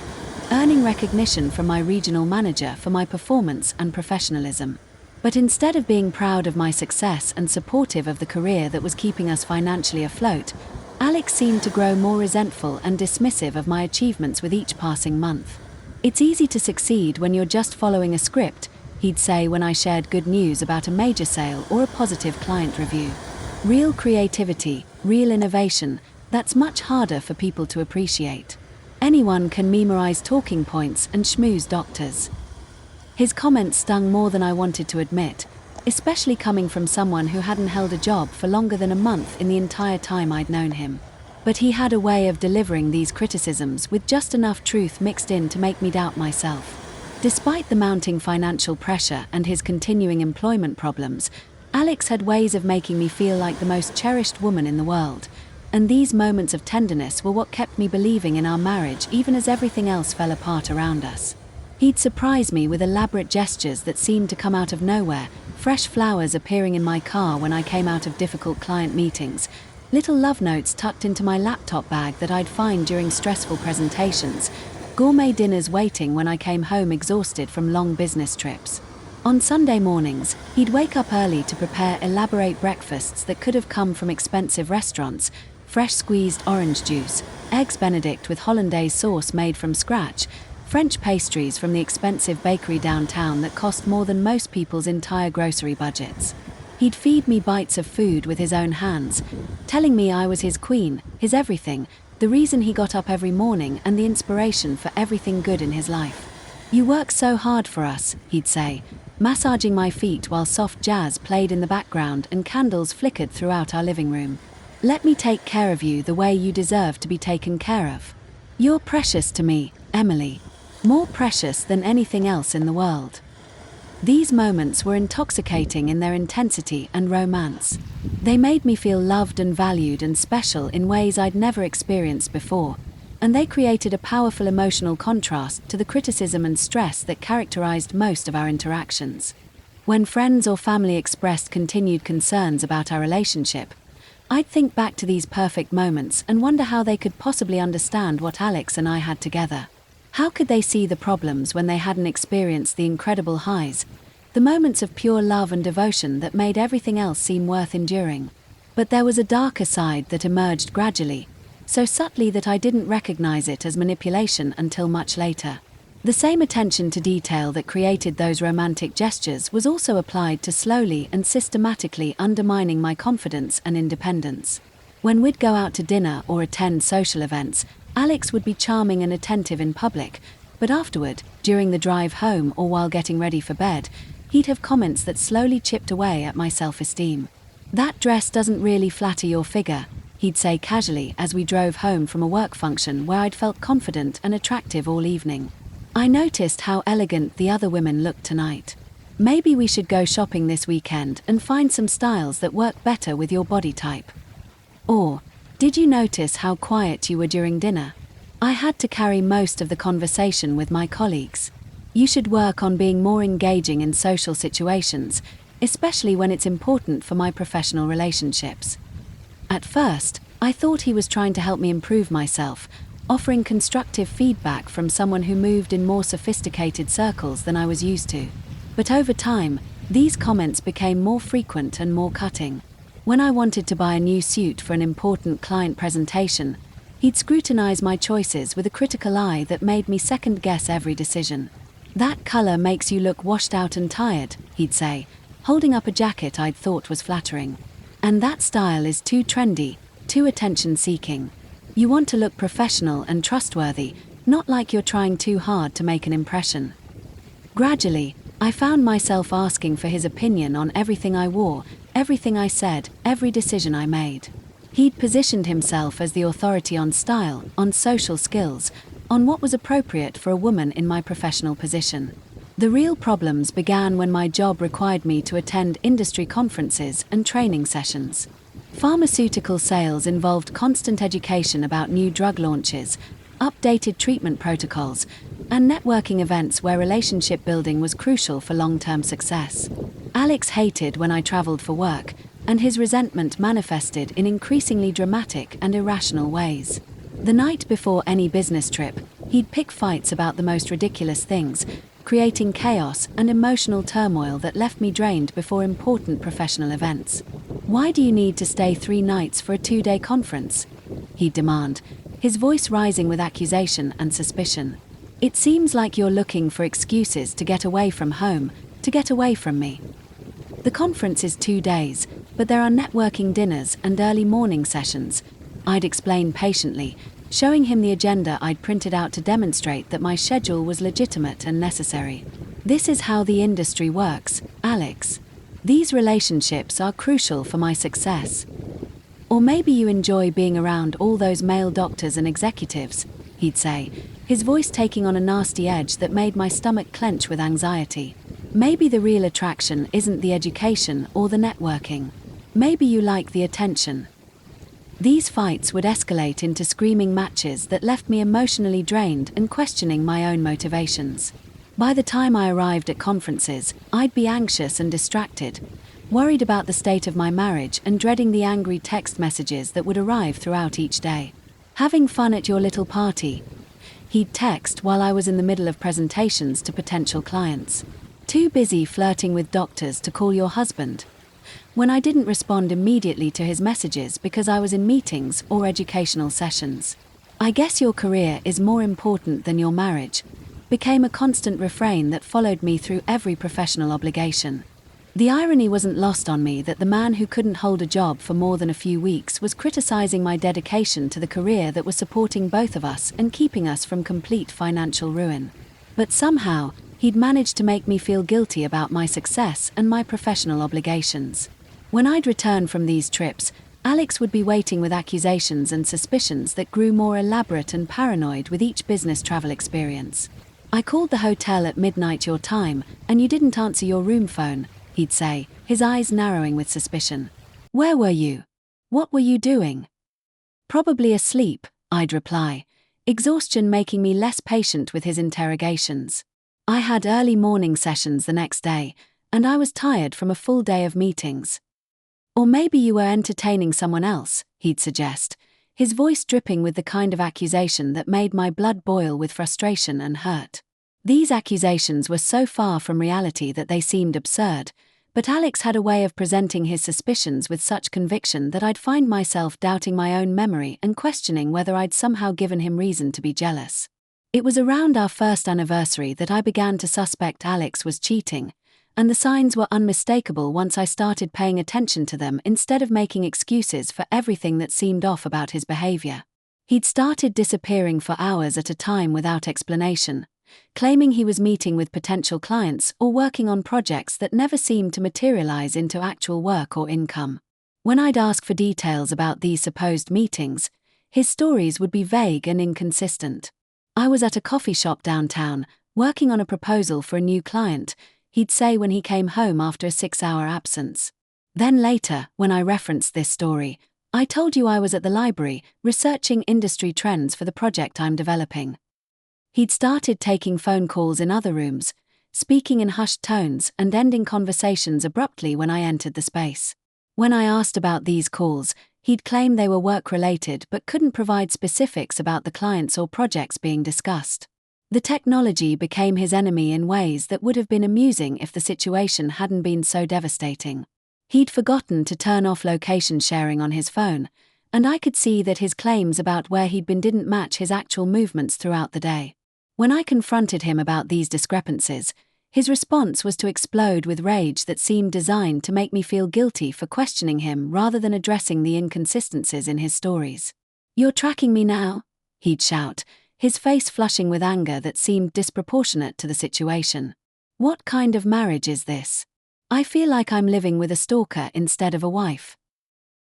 earning recognition from my regional manager for my performance and professionalism. But instead of being proud of my success and supportive of the career that was keeping us financially afloat, Alex seemed to grow more resentful and dismissive of my achievements with each passing month. "It's easy to succeed when you're just following a script," he'd say when I shared good news about a major sale or a positive client review. "Real creativity, real innovation, that's much harder for people to appreciate. Anyone can memorize talking points and schmooze doctors." His comments stung more than I wanted to admit, especially coming from someone who hadn't held a job for longer than a month in the entire time I'd known him. But he had a way of delivering these criticisms with just enough truth mixed in to make me doubt myself. Despite the mounting financial pressure and his continuing employment problems, Alex had ways of making me feel like the most cherished woman in the world, and these moments of tenderness were what kept me believing in our marriage even as everything else fell apart around us. He'd surprise me with elaborate gestures that seemed to come out of nowhere, fresh flowers appearing in my car when I came out of difficult client meetings, little love notes tucked into my laptop bag that I'd find during stressful presentations, gourmet dinners waiting when I came home exhausted from long business trips. On Sunday mornings, he'd wake up early to prepare elaborate breakfasts that could have come from expensive restaurants, fresh squeezed orange juice, eggs Benedict with hollandaise sauce made from scratch, French pastries from the expensive bakery downtown that cost more than most people's entire grocery budgets. He'd feed me bites of food with his own hands, telling me I was his queen, his everything, the reason he got up every morning and the inspiration for everything good in his life. "You work so hard for us," he'd say, massaging my feet while soft jazz played in the background and candles flickered throughout our living room. "Let me take care of you the way you deserve to be taken care of. You're precious to me, Emily. More precious than anything else in the world." These moments were intoxicating in their intensity and romance. They made me feel loved and valued and special in ways I'd never experienced before, and they created a powerful emotional contrast to the criticism and stress that characterized most of our interactions. When friends or family expressed continued concerns about our relationship, I'd think back to these perfect moments and wonder how they could possibly understand what Alex and I had together. How could they see the problems when they hadn't experienced the incredible highs, the moments of pure love and devotion that made everything else seem worth enduring? But there was a darker side that emerged gradually, so subtly that I didn't recognize it as manipulation until much later. The same attention to detail that created those romantic gestures was also applied to slowly and systematically undermining my confidence and independence. When we'd go out to dinner or attend social events, Alex would be charming and attentive in public, but afterward, during the drive home or while getting ready for bed, he'd have comments that slowly chipped away at my self-esteem. "That dress doesn't really flatter your figure," he'd say casually as we drove home from a work function where I'd felt confident and attractive all evening. "I noticed how elegant the other women looked tonight. Maybe we should go shopping this weekend and find some styles that work better with your body type." Or, "Did you notice how quiet you were during dinner? I had to carry most of the conversation with my colleagues. You should work on being more engaging in social situations, especially when it's important for my professional relationships. At first, I thought he was trying to help me improve myself, offering constructive feedback from someone who moved in more sophisticated circles than I was used to. But over time, these comments became more frequent and more cutting. When I wanted to buy a new suit for an important client presentation, he'd scrutinize my choices with a critical eye that made me second-guess every decision. "That color makes you look washed out and tired," he'd say, holding up a jacket I'd thought was flattering. "And that style is too trendy, too attention-seeking. You want to look professional and trustworthy, not like you're trying too hard to make an impression." Gradually, I found myself asking for his opinion on everything I wore, everything I said, every decision I made. He'd positioned himself as the authority on style, on social skills, on what was appropriate for a woman in my professional position. The real problems began when my job required me to attend industry conferences and training sessions. Pharmaceutical sales involved constant education about new drug launches, updated treatment protocols, and networking events where relationship building was crucial for long-term success. Alex hated when I traveled for work, and his resentment manifested in increasingly dramatic and irrational ways. The night before any business trip, he'd pick fights about the most ridiculous things, creating chaos and emotional turmoil that left me drained before important professional events. "Why do you need to stay 3 nights for a 2-day conference?" he'd demand, his voice rising with accusation and suspicion. "It seems like you're looking for excuses to get away from home, to get away from me." "The conference is 2 days, but there are networking dinners and early morning sessions," I'd explain patiently, showing him the agenda I'd printed out to demonstrate that my schedule was legitimate and necessary. "This is how the industry works, Alex. These relationships are crucial for my success. Or maybe you enjoy being around all those male doctors and executives," he'd say, his voice taking on a nasty edge that made my stomach clench with anxiety. "Maybe the real attraction isn't the education or the networking. Maybe you like the attention." These fights would escalate into screaming matches that left me emotionally drained and questioning my own motivations. By the time I arrived at conferences, I'd be anxious and distracted, worried about the state of my marriage and dreading the angry text messages that would arrive throughout each day. "Having fun at your little party," he'd text while I was in the middle of presentations to potential clients. "Too busy flirting with doctors to call your husband," when I didn't respond immediately to his messages because I was in meetings or educational sessions. "I guess your career is more important than your marriage," became a constant refrain that followed me through every professional obligation. The irony wasn't lost on me that the man who couldn't hold a job for more than a few weeks was criticizing my dedication to the career that was supporting both of us and keeping us from complete financial ruin. But somehow, he'd managed to make me feel guilty about my success and my professional obligations. When I'd return from these trips, Alex would be waiting with accusations and suspicions that grew more elaborate and paranoid with each business travel experience. "I called the hotel at midnight your time, and you didn't answer your room phone," he'd say, his eyes narrowing with suspicion. "Where were you? What were you doing?" "Probably asleep," I'd reply, exhaustion making me less patient with his interrogations. I had early morning sessions the next day, and I was tired from a full day of meetings. "Or maybe you were entertaining someone else," he'd suggest, his voice dripping with the kind of accusation that made my blood boil with frustration and hurt. These accusations were so far from reality that they seemed absurd, but Alex had a way of presenting his suspicions with such conviction that I'd find myself doubting my own memory and questioning whether I'd somehow given him reason to be jealous. It was around our first anniversary that I began to suspect Alex was cheating, and the signs were unmistakable once I started paying attention to them instead of making excuses for everything that seemed off about his behavior. He'd started disappearing for hours at a time without explanation, claiming he was meeting with potential clients or working on projects that never seemed to materialize into actual work or income. When I'd ask for details about these supposed meetings, his stories would be vague and inconsistent. "I was at a coffee shop downtown, working on a proposal for a new client," he'd say when he came home after a 6-hour absence. Then later, when I referenced this story, I told you I was at the library, researching industry trends for the project I'm developing. He'd started taking phone calls in other rooms, speaking in hushed tones and ending conversations abruptly when I entered the space. When I asked about these calls, he'd claim they were work-related but couldn't provide specifics about the clients or projects being discussed. The technology became his enemy in ways that would have been amusing if the situation hadn't been so devastating. He'd forgotten to turn off location sharing on his phone, and I could see that his claims about where he'd been didn't match his actual movements throughout the day. When I confronted him about these discrepancies, his response was to explode with rage that seemed designed to make me feel guilty for questioning him rather than addressing the inconsistencies in his stories. "You're tracking me now?" he'd shout, his face flushing with anger that seemed disproportionate to the situation. "What kind of marriage is this? I feel like I'm living with a stalker instead of a wife."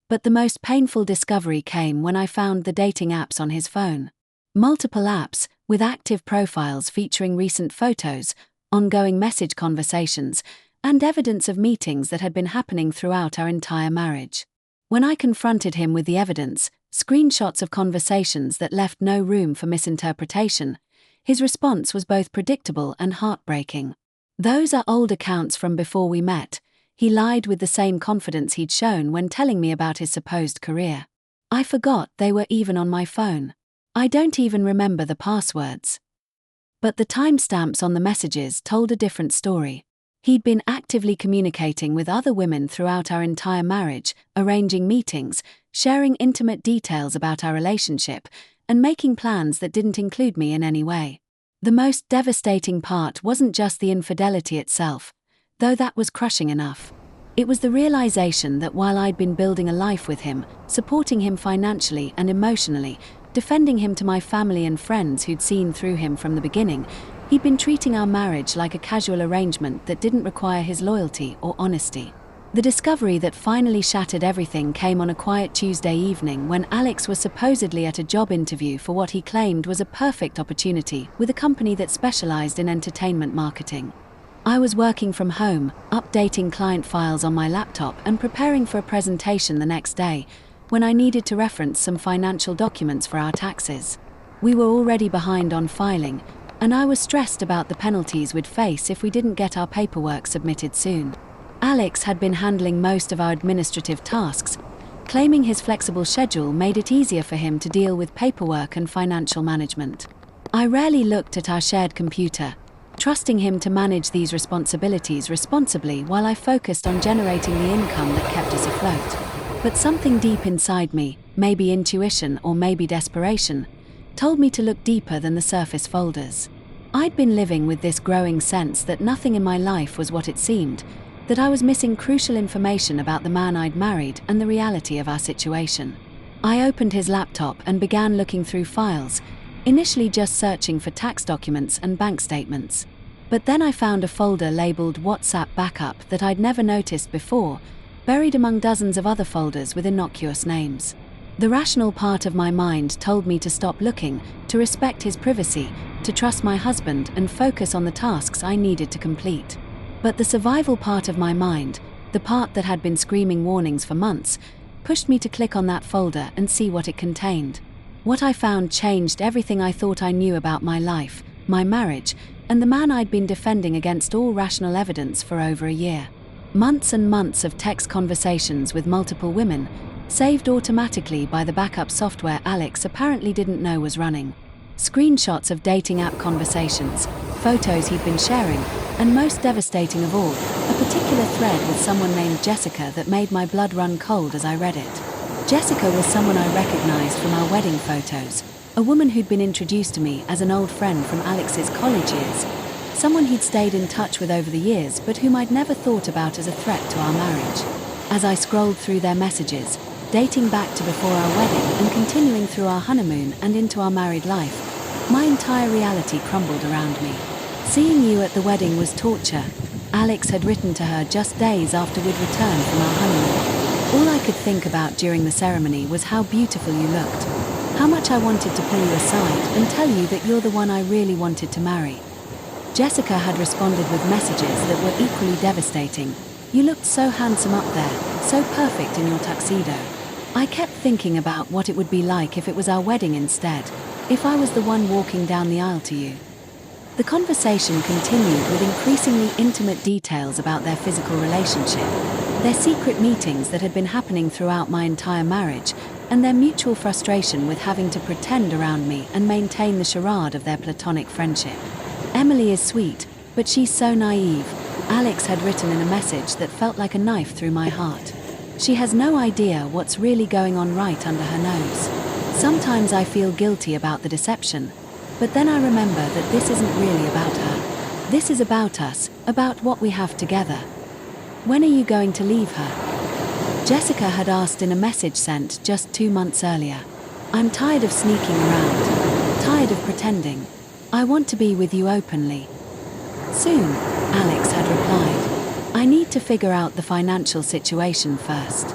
But the most painful discovery came when I found the dating apps on his phone. Multiple apps, with active profiles featuring recent photos, ongoing message conversations, and evidence of meetings that had been happening throughout our entire marriage. When I confronted him with the evidence, screenshots of conversations that left no room for misinterpretation, his response was both predictable and heartbreaking. "Those are old accounts from before we met," he lied with the same confidence he'd shown when telling me about his supposed career. "I forgot they were even on my phone. I don't even remember the passwords." But the timestamps on the messages told a different story. He'd been actively communicating with other women throughout our entire marriage, arranging meetings, sharing intimate details about our relationship, and making plans that didn't include me in any way. The most devastating part wasn't just the infidelity itself, though that was crushing enough. It was the realization that while I'd been building a life with him, supporting him financially and emotionally, defending him to my family and friends who'd seen through him from the beginning, he'd been treating our marriage like a casual arrangement that didn't require his loyalty or honesty. The discovery that finally shattered everything came on a quiet Tuesday evening when Alex was supposedly at a job interview for what he claimed was a perfect opportunity with a company that specialized in entertainment marketing. I was working from home, updating client files on my laptop and preparing for a presentation the next day, when I needed to reference some financial documents for our taxes. We were already behind on filing, and I was stressed about the penalties we'd face if we didn't get our paperwork submitted soon. Alex had been handling most of our administrative tasks, claiming his flexible schedule made it easier for him to deal with paperwork and financial management. I rarely looked at our shared computer, trusting him to manage these responsibilities responsibly while I focused on generating the income that kept us afloat. But something deep inside me, maybe intuition or maybe desperation, told me to look deeper than the surface folders. I'd been living with this growing sense that nothing in my life was what it seemed, that I was missing crucial information about the man I'd married and the reality of our situation. I opened his laptop and began looking through files, initially just searching for tax documents and bank statements. But then I found a folder labeled WhatsApp Backup that I'd never noticed before, buried among dozens of other folders with innocuous names. The rational part of my mind told me to stop looking, to respect his privacy, to trust my husband and focus on the tasks I needed to complete. But the survival part of my mind, the part that had been screaming warnings for months, pushed me to click on that folder and see what it contained. What I found changed everything I thought I knew about my life, my marriage, and the man I'd been defending against all rational evidence for over a year. Months and months of text conversations with multiple women, saved automatically by the backup software Alex apparently didn't know was running. Screenshots of dating app conversations, photos he'd been sharing, and most devastating of all, a particular thread with someone named Jessica that made my blood run cold as I read it. Jessica was someone I recognized from our wedding photos, a woman who'd been introduced to me as an old friend from Alex's college years, someone he'd stayed in touch with over the years but whom I'd never thought about as a threat to our marriage. As I scrolled through their messages, dating back to before our wedding and continuing through our honeymoon and into our married life, my entire reality crumbled around me. "Seeing you at the wedding was torture," Alex had written to her just days after we'd returned from our honeymoon. "All I could think about during the ceremony was how beautiful you looked, how much I wanted to pull you aside and tell you that you're the one I really wanted to marry." Jessica had responded with messages that were equally devastating. "You looked so handsome up there, so perfect in your tuxedo. I kept thinking about what it would be like if it was our wedding instead, if I was the one walking down the aisle to you. The conversation continued with increasingly intimate details about their physical relationship, their secret meetings that had been happening throughout my entire marriage, and their mutual frustration with having to pretend around me and maintain the charade of their platonic friendship. "Emily is sweet, but she's so naive," Alex had written in a message that felt like a knife through my heart. "She has no idea what's really going on right under her nose. Sometimes I feel guilty about the deception, but then I remember that this isn't really about her. This is about us, about what we have together. When are you going to leave her?" Jessica had asked in a message sent just 2 months earlier. "I'm tired of sneaking around, tired of pretending. I want to be with you openly." "Soon," Alex had replied. "I need to figure out the financial situation first.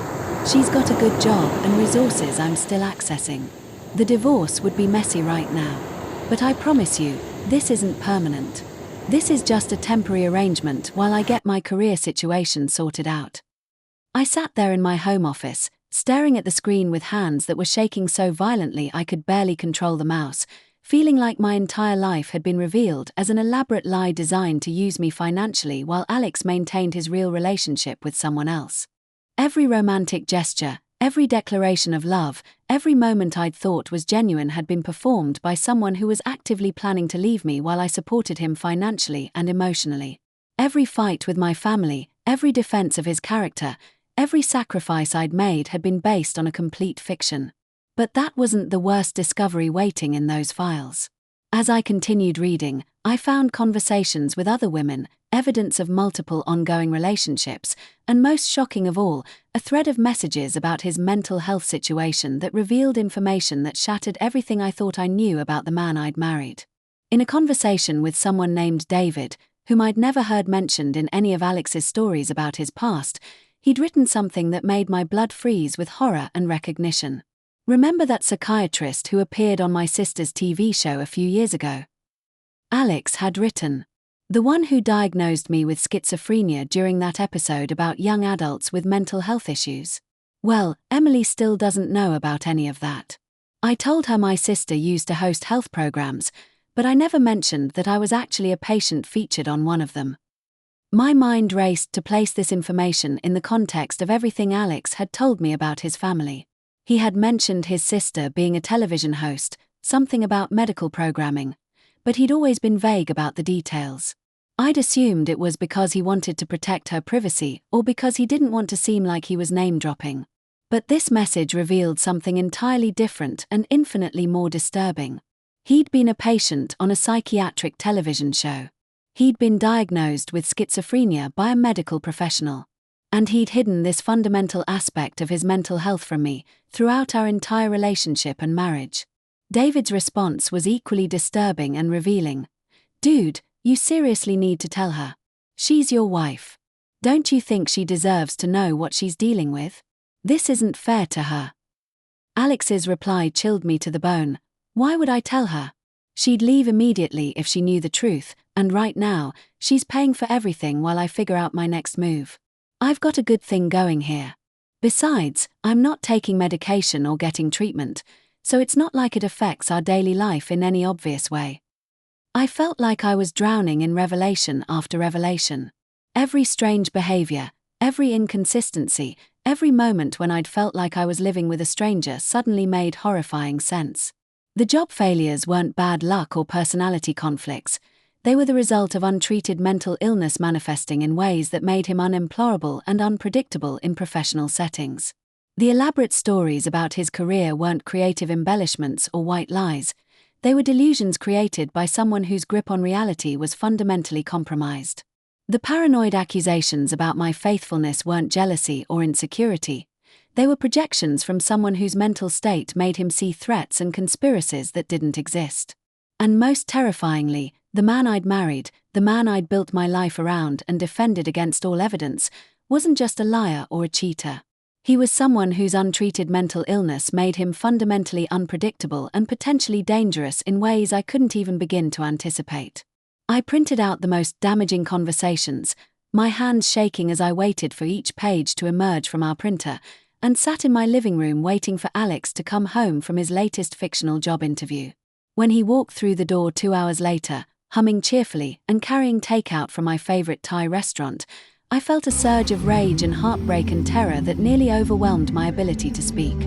She's got a good job and resources I'm still accessing. The divorce would be messy right now. But I promise you, this isn't permanent. This is just a temporary arrangement while I get my career situation sorted out." I sat there in my home office, staring at the screen with hands that were shaking so violently I could barely control the mouse, feeling like my entire life had been revealed as an elaborate lie designed to use me financially while Alex maintained his real relationship with someone else. Every romantic gesture, every declaration of love, every moment I'd thought was genuine had been performed by someone who was actively planning to leave me while I supported him financially and emotionally. Every fight with my family, every defense of his character, every sacrifice I'd made had been based on a complete fiction. But that wasn't the worst discovery waiting in those files. As I continued reading, I found conversations with other women, evidence of multiple ongoing relationships, and most shocking of all, a thread of messages about his mental health situation that revealed information that shattered everything I thought I knew about the man I'd married. In a conversation with someone named David, whom I'd never heard mentioned in any of Alex's stories about his past, he'd written something that made my blood freeze with horror and recognition. "Remember that psychiatrist who appeared on my sister's TV show a few years ago?" Alex had written. "The one who diagnosed me with schizophrenia during that episode about young adults with mental health issues. Well, Emily still doesn't know about any of that. I told her my sister used to host health programs, but I never mentioned that I was actually a patient featured on one of them." My mind raced to place this information in the context of everything Alex had told me about his family. He had mentioned his sister being a television host, something about medical programming, but he'd always been vague about the details. I'd assumed it was because he wanted to protect her privacy or because he didn't want to seem like he was name-dropping. But this message revealed something entirely different and infinitely more disturbing. He'd been a patient on a psychiatric television show. He'd been diagnosed with schizophrenia by a medical professional. And he'd hidden this fundamental aspect of his mental health from me throughout our entire relationship and marriage. David's response was equally disturbing and revealing. "Dude, you seriously need to tell her. She's your wife. Don't you think she deserves to know what she's dealing with? This isn't fair to her." Alex's reply chilled me to the bone. Why would I tell her? She'd leave immediately if she knew the truth, and right now, she's paying for everything while I figure out my next move. I've got a good thing going here. Besides, I'm not taking medication or getting treatment, so it's not like it affects our daily life in any obvious way. I felt like I was drowning in revelation after revelation. Every strange behavior, every inconsistency, every moment when I'd felt like I was living with a stranger suddenly made horrifying sense. The job failures weren't bad luck or personality conflicts. They were the result of untreated mental illness manifesting in ways that made him unemployable and unpredictable in professional settings. The elaborate stories about his career weren't creative embellishments or white lies. They were delusions created by someone whose grip on reality was fundamentally compromised. The paranoid accusations about my faithfulness weren't jealousy or insecurity. They were projections from someone whose mental state made him see threats and conspiracies that didn't exist. And most terrifyingly, the man I'd married, the man I'd built my life around and defended against all evidence, wasn't just a liar or a cheater. He was someone whose untreated mental illness made him fundamentally unpredictable and potentially dangerous in ways I couldn't even begin to anticipate. I printed out the most damaging conversations, my hands shaking as I waited for each page to emerge from our printer, and sat in my living room waiting for Alex to come home from his latest fictional job interview. When he walked through the door 2 hours later, humming cheerfully and carrying takeout from my favorite Thai restaurant, I felt a surge of rage and heartbreak and terror that nearly overwhelmed my ability to speak.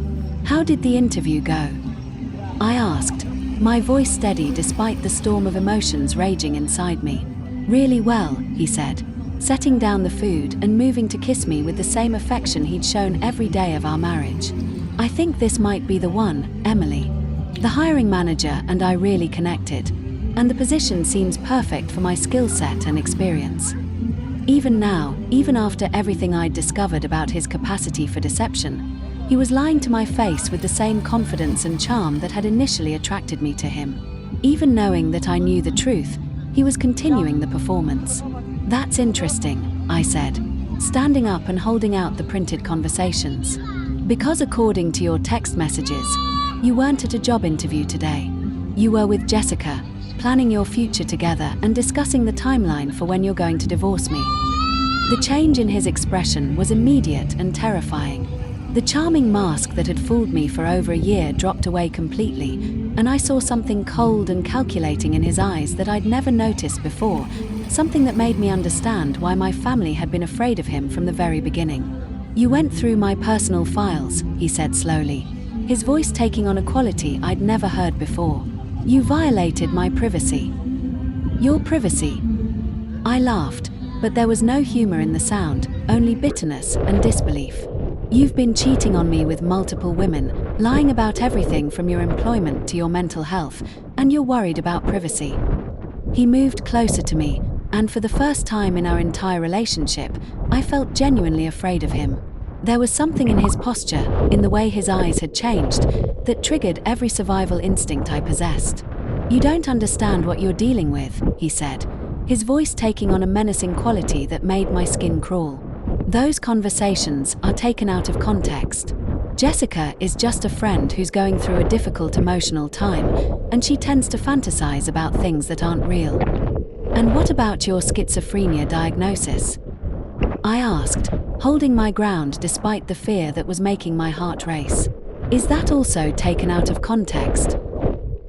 "How did the interview go?" I asked, my voice steady despite the storm of emotions raging inside me. "Really well," he said, setting down the food and moving to kiss me with the same affection he'd shown every day of our marriage. "I think this might be the one, Emily. The hiring manager and I really connected, and the position seems perfect for my skill set and experience." Even now, even after everything I'd discovered about his capacity for deception, he was lying to my face with the same confidence and charm that had initially attracted me to him. Even knowing that I knew the truth, he was continuing the performance. "That's interesting," I said, standing up and holding out the printed conversations. "Because according to your text messages, you weren't at a job interview today. You were with Jessica, planning your future together and discussing the timeline for when you're going to divorce me." The change in his expression was immediate and terrifying. The charming mask that had fooled me for over a year dropped away completely, and I saw something cold and calculating in his eyes that I'd never noticed before, something that made me understand why my family had been afraid of him from the very beginning. "You went through my personal files," he said slowly, his voice taking on a quality I'd never heard before. "You violated my privacy." "Your privacy?" I laughed, but there was no humor in the sound, only bitterness and disbelief. "You've been cheating on me with multiple women, lying about everything from your employment to your mental health, and you're worried about privacy." He moved closer to me, and for the first time in our entire relationship, I felt genuinely afraid of him. There was something in his posture, in the way his eyes had changed, that triggered every survival instinct I possessed. "You don't understand what you're dealing with," he said, his voice taking on a menacing quality that made my skin crawl. "Those conversations are taken out of context. Jessica is just a friend who's going through a difficult emotional time, and she tends to fantasize about things that aren't real." "And what about your schizophrenia diagnosis?" I asked, holding my ground despite the fear that was making my heart race. "Is that also taken out of context?"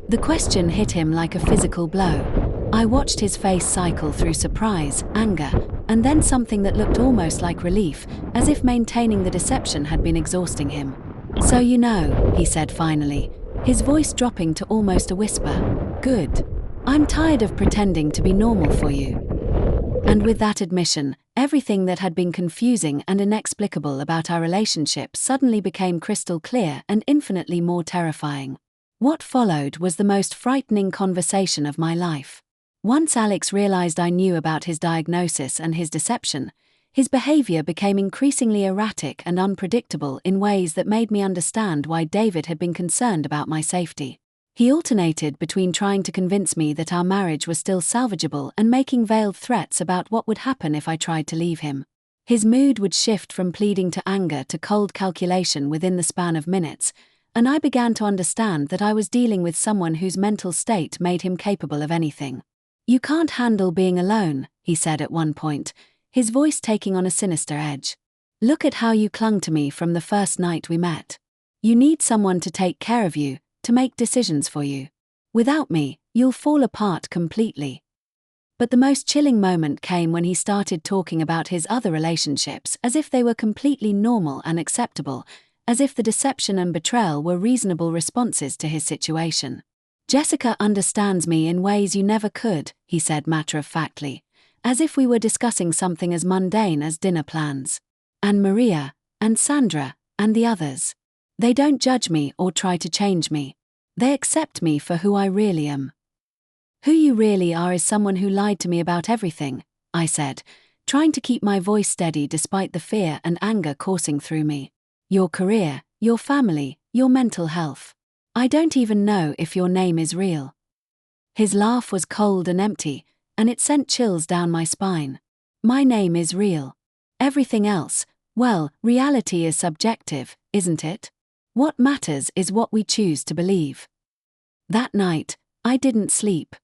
The question hit him like a physical blow. I watched his face cycle through surprise, anger, and then something that looked almost like relief, as if maintaining the deception had been exhausting him. "So you know," he said finally, his voice dropping to almost a whisper. "Good. I'm tired of pretending to be normal for you." And with that admission, everything that had been confusing and inexplicable about our relationship suddenly became crystal clear and infinitely more terrifying. What followed was the most frightening conversation of my life. Once Alex realized I knew about his diagnosis and his deception, his behavior became increasingly erratic and unpredictable in ways that made me understand why David had been concerned about my safety. He alternated between trying to convince me that our marriage was still salvageable and making veiled threats about what would happen if I tried to leave him. His mood would shift from pleading to anger to cold calculation within the span of minutes, and I began to understand that I was dealing with someone whose mental state made him capable of anything. "You can't handle being alone," he said at one point, his voice taking on a sinister edge. "Look at how you clung to me from the first night we met. You need someone to take care of you, to make decisions for you. Without me, you'll fall apart completely." But the most chilling moment came when he started talking about his other relationships as if they were completely normal and acceptable, as if the deception and betrayal were reasonable responses to his situation. "Jessica understands me in ways you never could," he said matter-of-factly, as if we were discussing something as mundane as dinner plans. "And Maria, and Sandra, and the others. They don't judge me or try to change me. They accept me for who I really am." "Who you really are is someone who lied to me about everything," I said, trying to keep my voice steady despite the fear and anger coursing through me. "Your career, your family, your mental health. I don't even know if your name is real." His laugh was cold and empty, and it sent chills down my spine. "My name is real. Everything else, well, reality is subjective, isn't it? What matters is what we choose to believe." That night, I didn't sleep.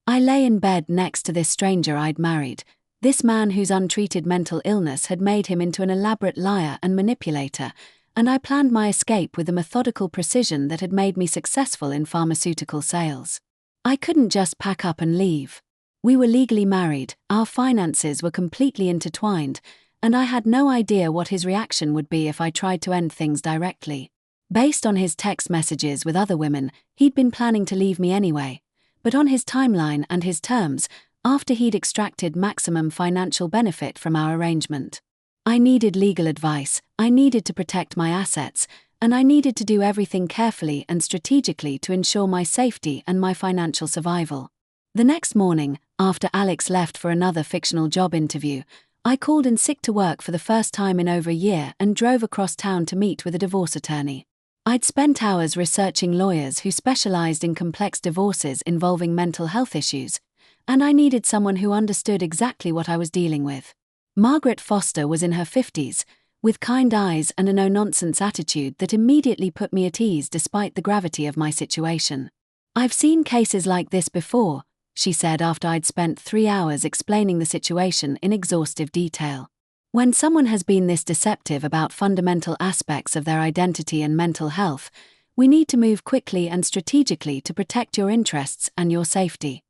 I lay in bed next to this stranger I'd married, this man whose untreated mental illness had made him into an elaborate liar and manipulator, and I planned my escape with a methodical precision that had made me successful in pharmaceutical sales. I couldn't just pack up and leave. We were legally married, our finances were completely intertwined, and I had no idea what his reaction would be if I tried to end things directly. Based on his text messages with other women, he'd been planning to leave me anyway, but on his timeline and his terms, after he'd extracted maximum financial benefit from our arrangement. I needed legal advice, I needed to protect my assets, and I needed to do everything carefully and strategically to ensure my safety and my financial survival. The next morning, after Alex left for another fictional job interview, I called in sick to work for the first time in over a year and drove across town to meet with a divorce attorney. I'd spent hours researching lawyers who specialized in complex divorces involving mental health issues, and I needed someone who understood exactly what I was dealing with. Margaret Foster was in her 50s, with kind eyes and a no-nonsense attitude that immediately put me at ease despite the gravity of my situation. "I've seen cases like this before," she said after I'd spent 3 hours explaining the situation in exhaustive detail. "When someone has been this deceptive about fundamental aspects of their identity and mental health, we need to move quickly and strategically to protect your interests and your safety."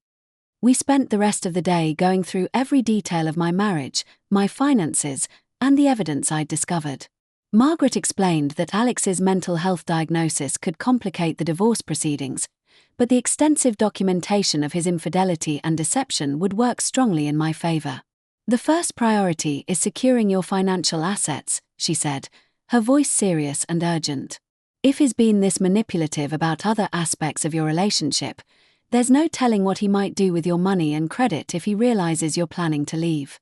We spent the rest of the day going through every detail of my marriage, my finances, and the evidence I'd discovered. Margaret explained that Alex's mental health diagnosis could complicate the divorce proceedings, but the extensive documentation of his infidelity and deception would work strongly in my favor. "The first priority is securing your financial assets," she said, her voice serious and urgent. "If he's been this manipulative about other aspects of your relationship, there's no telling what he might do with your money and credit if he realizes you're planning to leave."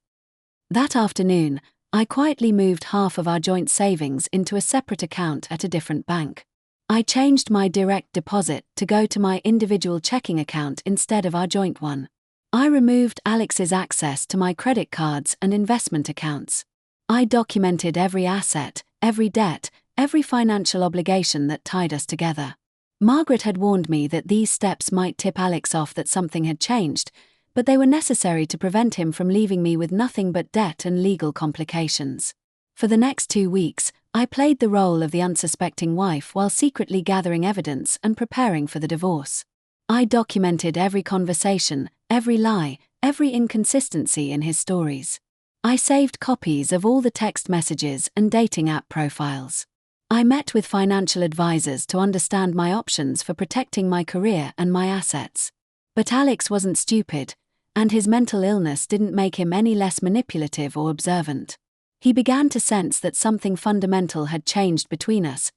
That afternoon, I quietly moved half of our joint savings into a separate account at a different bank. I changed my direct deposit to go to my individual checking account instead of our joint one. I removed Alex's access to my credit cards and investment accounts. I documented every asset, every debt, every financial obligation that tied us together. Margaret had warned me that these steps might tip Alex off that something had changed, but they were necessary to prevent him from leaving me with nothing but debt and legal complications. For the next 2 weeks, I played the role of the unsuspecting wife while secretly gathering evidence and preparing for the divorce. I documented every conversation, every lie, every inconsistency in his stories. I saved copies of all the text messages and dating app profiles. I met with financial advisors to understand my options for protecting my career and my assets. But Alex wasn't stupid, and his mental illness didn't make him any less manipulative or observant. He began to sense that something fundamental had changed between us,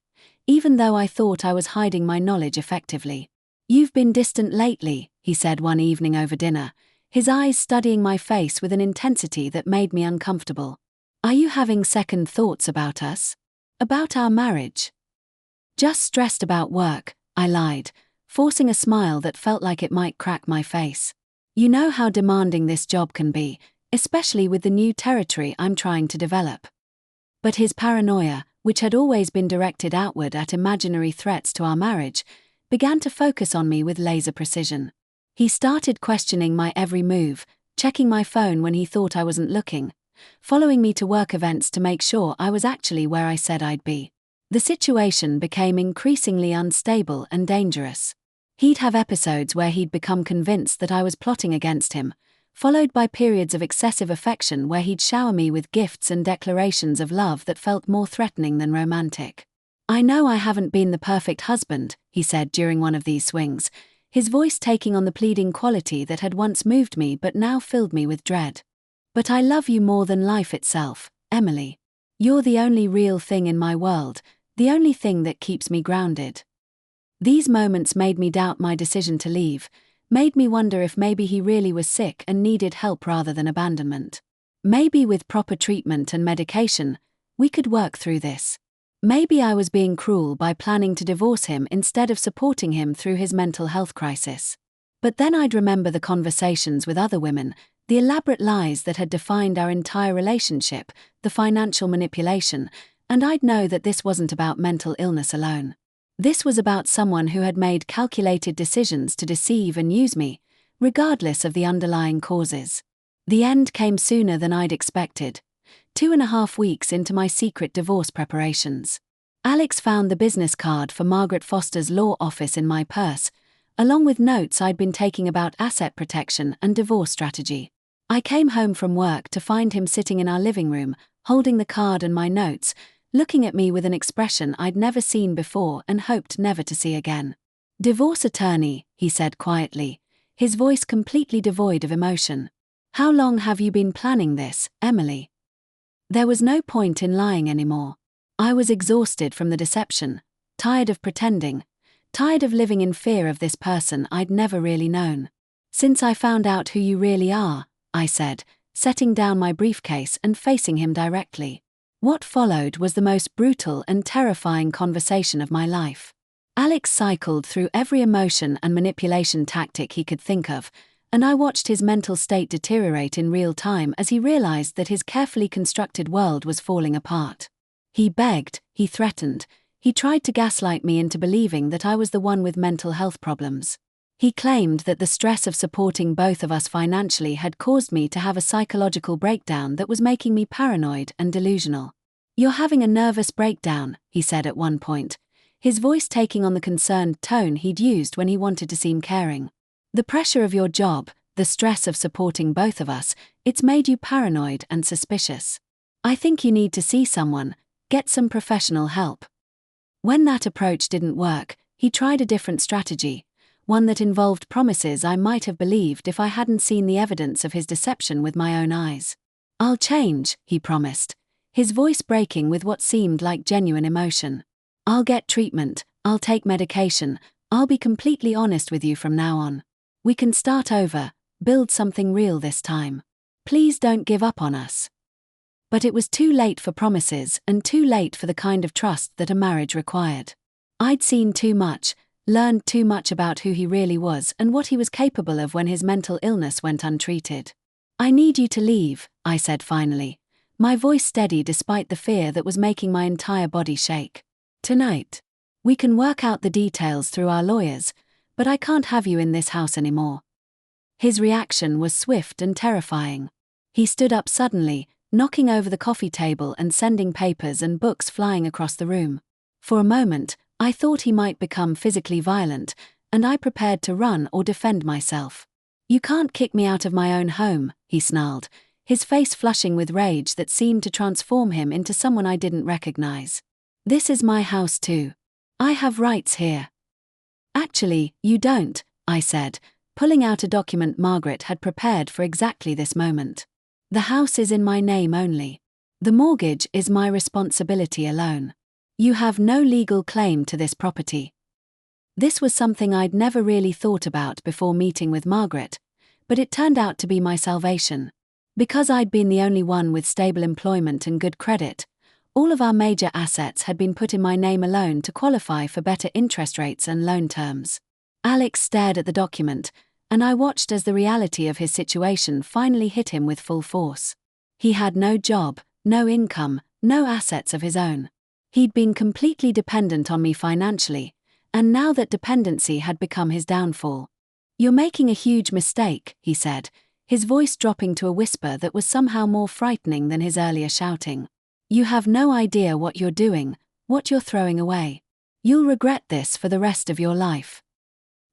even though I thought I was hiding my knowledge effectively. "You've been distant lately," he said one evening over dinner, his eyes studying my face with an intensity that made me uncomfortable. "Are you having second thoughts about us? About our marriage?" "Just stressed about work," I lied, forcing a smile that felt like it might crack my face. "You know how demanding this job can be, especially with the new territory I'm trying to develop." But his paranoia, which had always been directed outward at imaginary threats to our marriage, began to focus on me with laser precision. He started questioning my every move, checking my phone when he thought I wasn't looking, following me to work events to make sure I was actually where I said I'd be. The situation became increasingly unstable and dangerous. He'd have episodes where he'd become convinced that I was plotting against him, followed by periods of excessive affection where he'd shower me with gifts and declarations of love that felt more threatening than romantic. "I know I haven't been the perfect husband," he said during one of these swings, his voice taking on the pleading quality that had once moved me but now filled me with dread. "But I love you more than life itself, Emily. You're the only real thing in my world, the only thing that keeps me grounded." These moments made me doubt my decision to leave, made me wonder if maybe he really was sick and needed help rather than abandonment. Maybe with proper treatment and medication, we could work through this. Maybe I was being cruel by planning to divorce him instead of supporting him through his mental health crisis. But then I'd remember the conversations with other women, the elaborate lies that had defined our entire relationship, the financial manipulation, and I'd know that this wasn't about mental illness alone. This was about someone who had made calculated decisions to deceive and use me, regardless of the underlying causes. The end came sooner than I'd expected, 2.5 weeks into my secret divorce preparations. Alex found the business card for Margaret Foster's law office in my purse, along with notes I'd been taking about asset protection and divorce strategy. I came home from work to find him sitting in our living room, holding the card and my notes, looking at me with an expression I'd never seen before and hoped never to see again. "Divorce attorney," he said quietly, his voice completely devoid of emotion. "How long have you been planning this, Emily?" There was no point in lying anymore. I was exhausted from the deception, tired of pretending, tired of living in fear of this person I'd never really known. "Since I found out who you really are," I said, setting down my briefcase and facing him directly. What followed was the most brutal and terrifying conversation of my life. Alex cycled through every emotion and manipulation tactic he could think of, and I watched his mental state deteriorate in real time as he realized that his carefully constructed world was falling apart. He begged, he threatened, he tried to gaslight me into believing that I was the one with mental health problems. He claimed that the stress of supporting both of us financially had caused me to have a psychological breakdown that was making me paranoid and delusional. "You're having a nervous breakdown," he said at one point, his voice taking on the concerned tone he'd used when he wanted to seem caring. "The pressure of your job, the stress of supporting both of us, it's made you paranoid and suspicious. I think you need to see someone, get some professional help." When that approach didn't work, he tried a different strategy, one that involved promises I might have believed if I hadn't seen the evidence of his deception with my own eyes. "I'll change," he promised, his voice breaking with what seemed like genuine emotion. "I'll get treatment, I'll take medication, I'll be completely honest with you from now on. We can start over, build something real this time. Please don't give up on us." But it was too late for promises and too late for the kind of trust that a marriage required. I'd seen too much, learned too much about who he really was and what he was capable of when his mental illness went untreated. "I need you to leave," I said finally, my voice steady despite the fear that was making my entire body shake. "Tonight. We can work out the details through our lawyers, but I can't have you in this house anymore." His reaction was swift and terrifying. He stood up suddenly, knocking over the coffee table and sending papers and books flying across the room. For a moment, I thought he might become physically violent, and I prepared to run or defend myself. "You can't kick me out of my own home," he snarled, his face flushing with rage that seemed to transform him into someone I didn't recognize. "This is my house too. I have rights here." "Actually, you don't," I said, pulling out a document Margaret had prepared for exactly this moment. "The house is in my name only. The mortgage is my responsibility alone. You have no legal claim to this property." This was something I'd never really thought about before meeting with Margaret, but it turned out to be my salvation. Because I'd been the only one with stable employment and good credit, all of our major assets had been put in my name alone to qualify for better interest rates and loan terms. Alex stared at the document, and I watched as the reality of his situation finally hit him with full force. He had no job, no income, no assets of his own. He'd been completely dependent on me financially, and now that dependency had become his downfall. "You're making a huge mistake," he said, his voice dropping to a whisper that was somehow more frightening than his earlier shouting. "You have no idea what you're doing, what you're throwing away. You'll regret this for the rest of your life."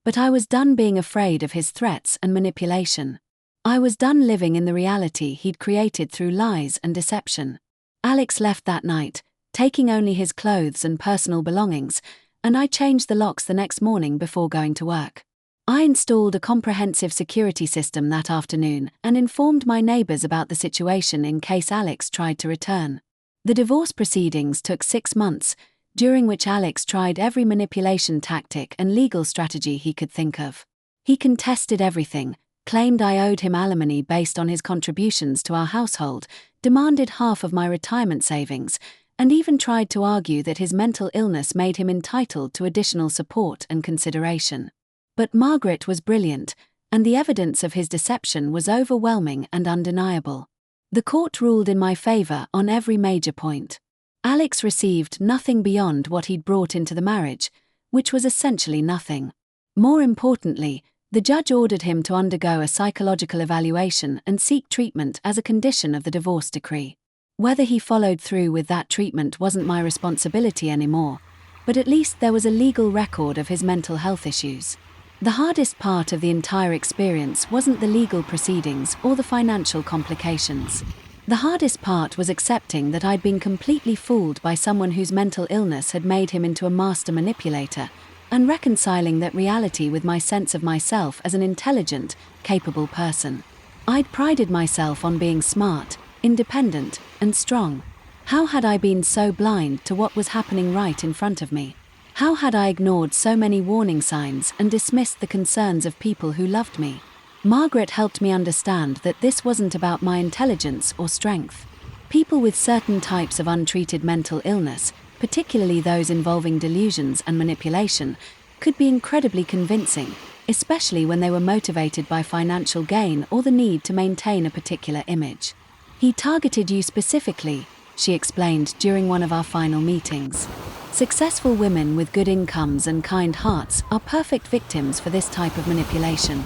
But I was done being afraid of his threats and manipulation. I was done living in the reality he'd created through lies and deception. Alex left that night, taking only his clothes and personal belongings, and I changed the locks the next morning before going to work. I installed a comprehensive security system that afternoon and informed my neighbors about the situation in case Alex tried to return. The divorce proceedings took 6 months, during which Alex tried every manipulation tactic and legal strategy he could think of. He contested everything, claimed I owed him alimony based on his contributions to our household, demanded half of my retirement savings, and even tried to argue that his mental illness made him entitled to additional support and consideration. But Margaret was brilliant, and the evidence of his deception was overwhelming and undeniable. The court ruled in my favor on every major point. Alex received nothing beyond what he'd brought into the marriage, which was essentially nothing. More importantly, the judge ordered him to undergo a psychological evaluation and seek treatment as a condition of the divorce decree. Whether he followed through with that treatment wasn't my responsibility anymore, but at least there was a legal record of his mental health issues. The hardest part of the entire experience wasn't the legal proceedings or the financial complications. The hardest part was accepting that I'd been completely fooled by someone whose mental illness had made him into a master manipulator, and reconciling that reality with my sense of myself as an intelligent, capable person. I'd prided myself on being smart, independent, and strong. How had I been so blind to what was happening right in front of me? How had I ignored so many warning signs and dismissed the concerns of people who loved me? Margaret helped me understand that this wasn't about my intelligence or strength. People with certain types of untreated mental illness, particularly those involving delusions and manipulation, could be incredibly convincing, especially when they were motivated by financial gain or the need to maintain a particular image. He targeted you specifically, she explained during one of our final meetings. Successful women with good incomes and kind hearts are perfect victims for this type of manipulation.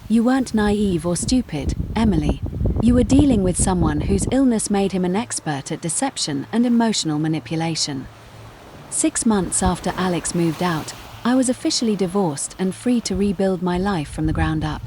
You weren't naive or stupid, Emily. You were dealing with someone whose illness made him an expert at deception and emotional manipulation. 6 months after Alex moved out, I was officially divorced and free to rebuild my life from the ground up.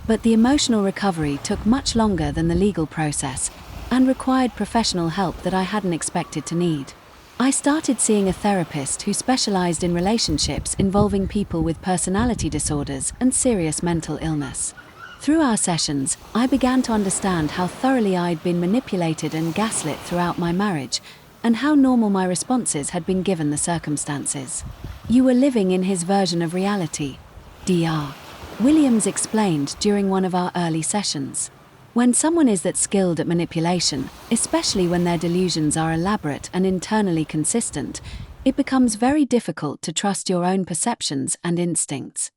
But the emotional recovery took much longer than the legal process and required professional help that I hadn't expected to need. I started seeing a therapist who specialized in relationships involving people with personality disorders and serious mental illness. Through our sessions, I began to understand how thoroughly I'd been manipulated and gaslit throughout my marriage, and how normal my responses had been given the circumstances. You were living in his version of reality, Dr. Williams explained during one of our early sessions. When someone is that skilled at manipulation, especially when their delusions are elaborate and internally consistent, it becomes very difficult to trust your own perceptions and instincts.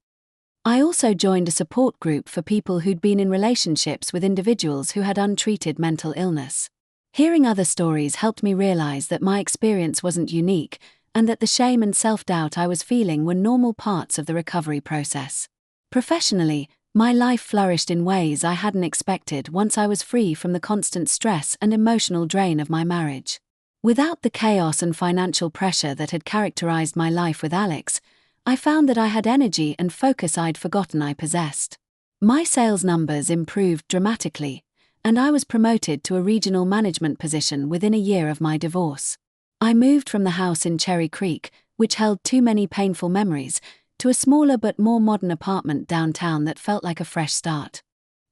I also joined a support group for people who'd been in relationships with individuals who had untreated mental illness. Hearing other stories helped me realize that my experience wasn't unique, and that the shame and self-doubt I was feeling were normal parts of the recovery process. Professionally, my life flourished in ways I hadn't expected once I was free from the constant stress and emotional drain of my marriage. Without the chaos and financial pressure that had characterized my life with Alex, I found that I had energy and focus I'd forgotten I possessed. My sales numbers improved dramatically, and I was promoted to a regional management position within a year of my divorce. I moved from the house in Cherry Creek, which held too many painful memories, to a smaller but more modern apartment downtown that felt like a fresh start.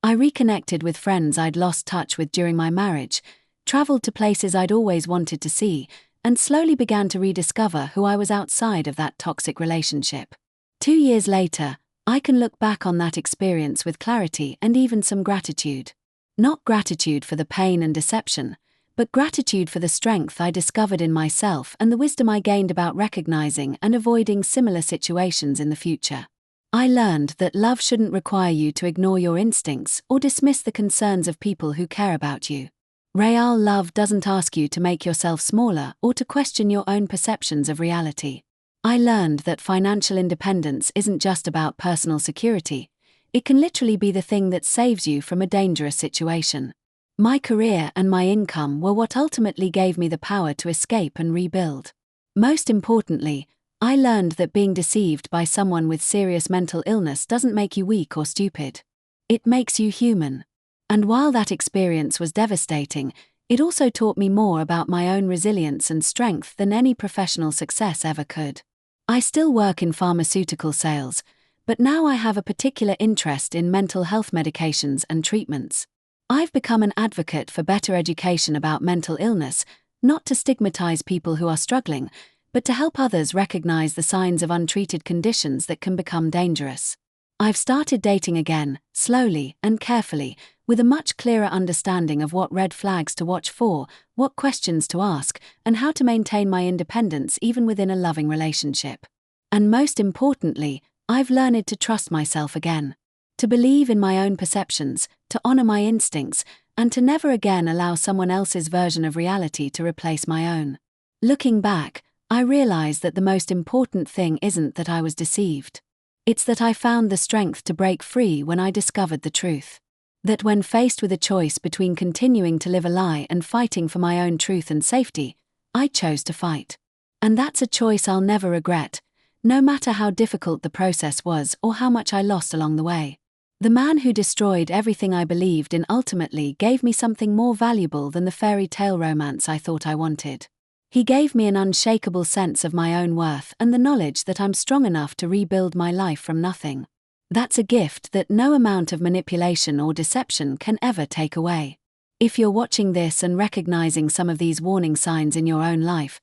I reconnected with friends I'd lost touch with during my marriage, traveled to places I'd always wanted to see, and slowly began to rediscover who I was outside of that toxic relationship. 2 years later, I can look back on that experience with clarity and even some gratitude. Not gratitude for the pain and deception, but gratitude for the strength I discovered in myself and the wisdom I gained about recognizing and avoiding similar situations in the future. I learned that love shouldn't require you to ignore your instincts or dismiss the concerns of people who care about you. Real love doesn't ask you to make yourself smaller or to question your own perceptions of reality. I learned that financial independence isn't just about personal security. It can literally be the thing that saves you from a dangerous situation. My career and my income were what ultimately gave me the power to escape and rebuild. Most importantly, I learned that being deceived by someone with serious mental illness doesn't make you weak or stupid. It makes you human. And while that experience was devastating, it also taught me more about my own resilience and strength than any professional success ever could. I still work in pharmaceutical sales, but now I have a particular interest in mental health medications and treatments. I've become an advocate for better education about mental illness, not to stigmatize people who are struggling, but to help others recognize the signs of untreated conditions that can become dangerous. I've started dating again, slowly and carefully, with a much clearer understanding of what red flags to watch for, what questions to ask, and how to maintain my independence even within a loving relationship. And most importantly, I've learned to trust myself again. To believe in my own perceptions, to honor my instincts, and to never again allow someone else's version of reality to replace my own. Looking back, I realize that the most important thing isn't that I was deceived. It's that I found the strength to break free when I discovered the truth. That when faced with a choice between continuing to live a lie and fighting for my own truth and safety, I chose to fight. And that's a choice I'll never regret, no matter how difficult the process was or how much I lost along the way. The man who destroyed everything I believed in ultimately gave me something more valuable than the fairy tale romance I thought I wanted. He gave me an unshakable sense of my own worth and the knowledge that I'm strong enough to rebuild my life from nothing. That's a gift that no amount of manipulation or deception can ever take away. If you're watching this and recognizing some of these warning signs in your own life,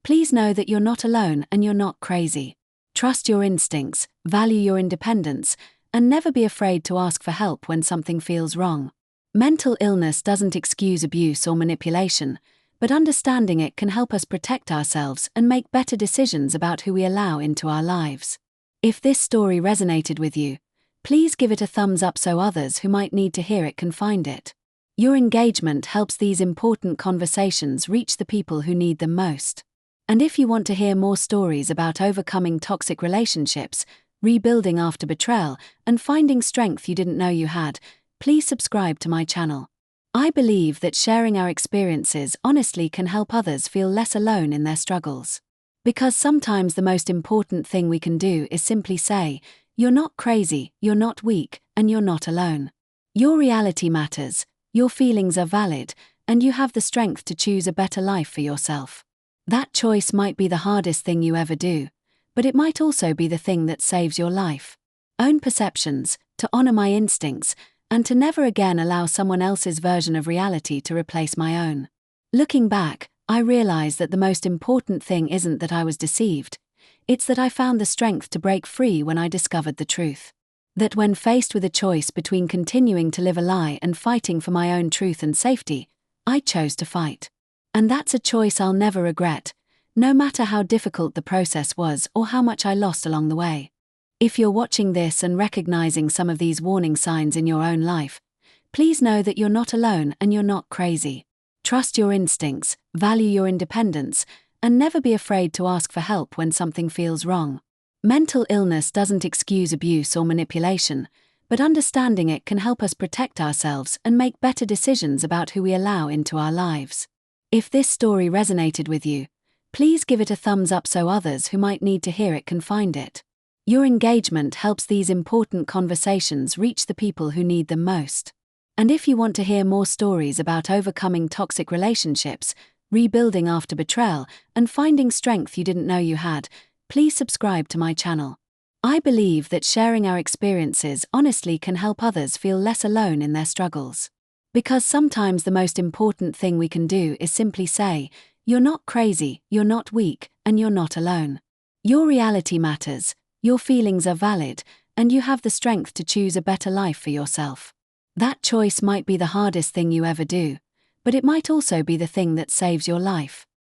please know that you're not alone and you're not crazy. Trust your instincts, value your independence, and never be afraid to ask for help when something feels wrong. Mental illness doesn't excuse abuse or manipulation, but understanding it can help us protect ourselves and make better decisions about who we allow into our lives. If this story resonated with you, please give it a thumbs up so others who might need to hear it can find it. Your engagement helps these important conversations reach the people who need them most. And if you want to hear more stories about overcoming toxic relationships, rebuilding after betrayal, and finding strength you didn't know you had, please subscribe to my channel. I believe that sharing our experiences honestly can help others feel less alone in their struggles. Because sometimes the most important thing we can do is simply say, you're not crazy, you're not weak, and you're not alone. Your reality matters, your feelings are valid, and you have the strength to choose a better life for yourself. That choice might be the hardest thing you ever do, but it might also be the thing that saves your life. Own perceptions, to honor my instincts, and to never again allow someone else's version of reality to replace my own. Looking back, I realize that the most important thing isn't that I was deceived, it's that I found the strength to break free when I discovered the truth. That when faced with a choice between continuing to live a lie and fighting for my own truth and safety, I chose to fight. And that's a choice I'll never regret, no matter how difficult the process was or how much I lost along the way. If you're watching this and recognizing some of these warning signs in your own life, please know that you're not alone and you're not crazy. Trust your instincts, value your independence, and never be afraid to ask for help when something feels wrong. Mental illness doesn't excuse abuse or manipulation, but understanding it can help us protect ourselves and make better decisions about who we allow into our lives. If this story resonated with you, please give it a thumbs up so others who might need to hear it can find it. Your engagement helps these important conversations reach the people who need them most. And if you want to hear more stories about overcoming toxic relationships, rebuilding after betrayal, and finding strength you didn't know you had, please subscribe to my channel. I believe that sharing our experiences honestly can help others feel less alone in their struggles. Because sometimes the most important thing we can do is simply say, you're not crazy, you're not weak, and you're not alone. Your reality matters, your feelings are valid, and you have the strength to choose a better life for yourself. That choice might be the hardest thing you ever do, but it might also be the thing that saves your life.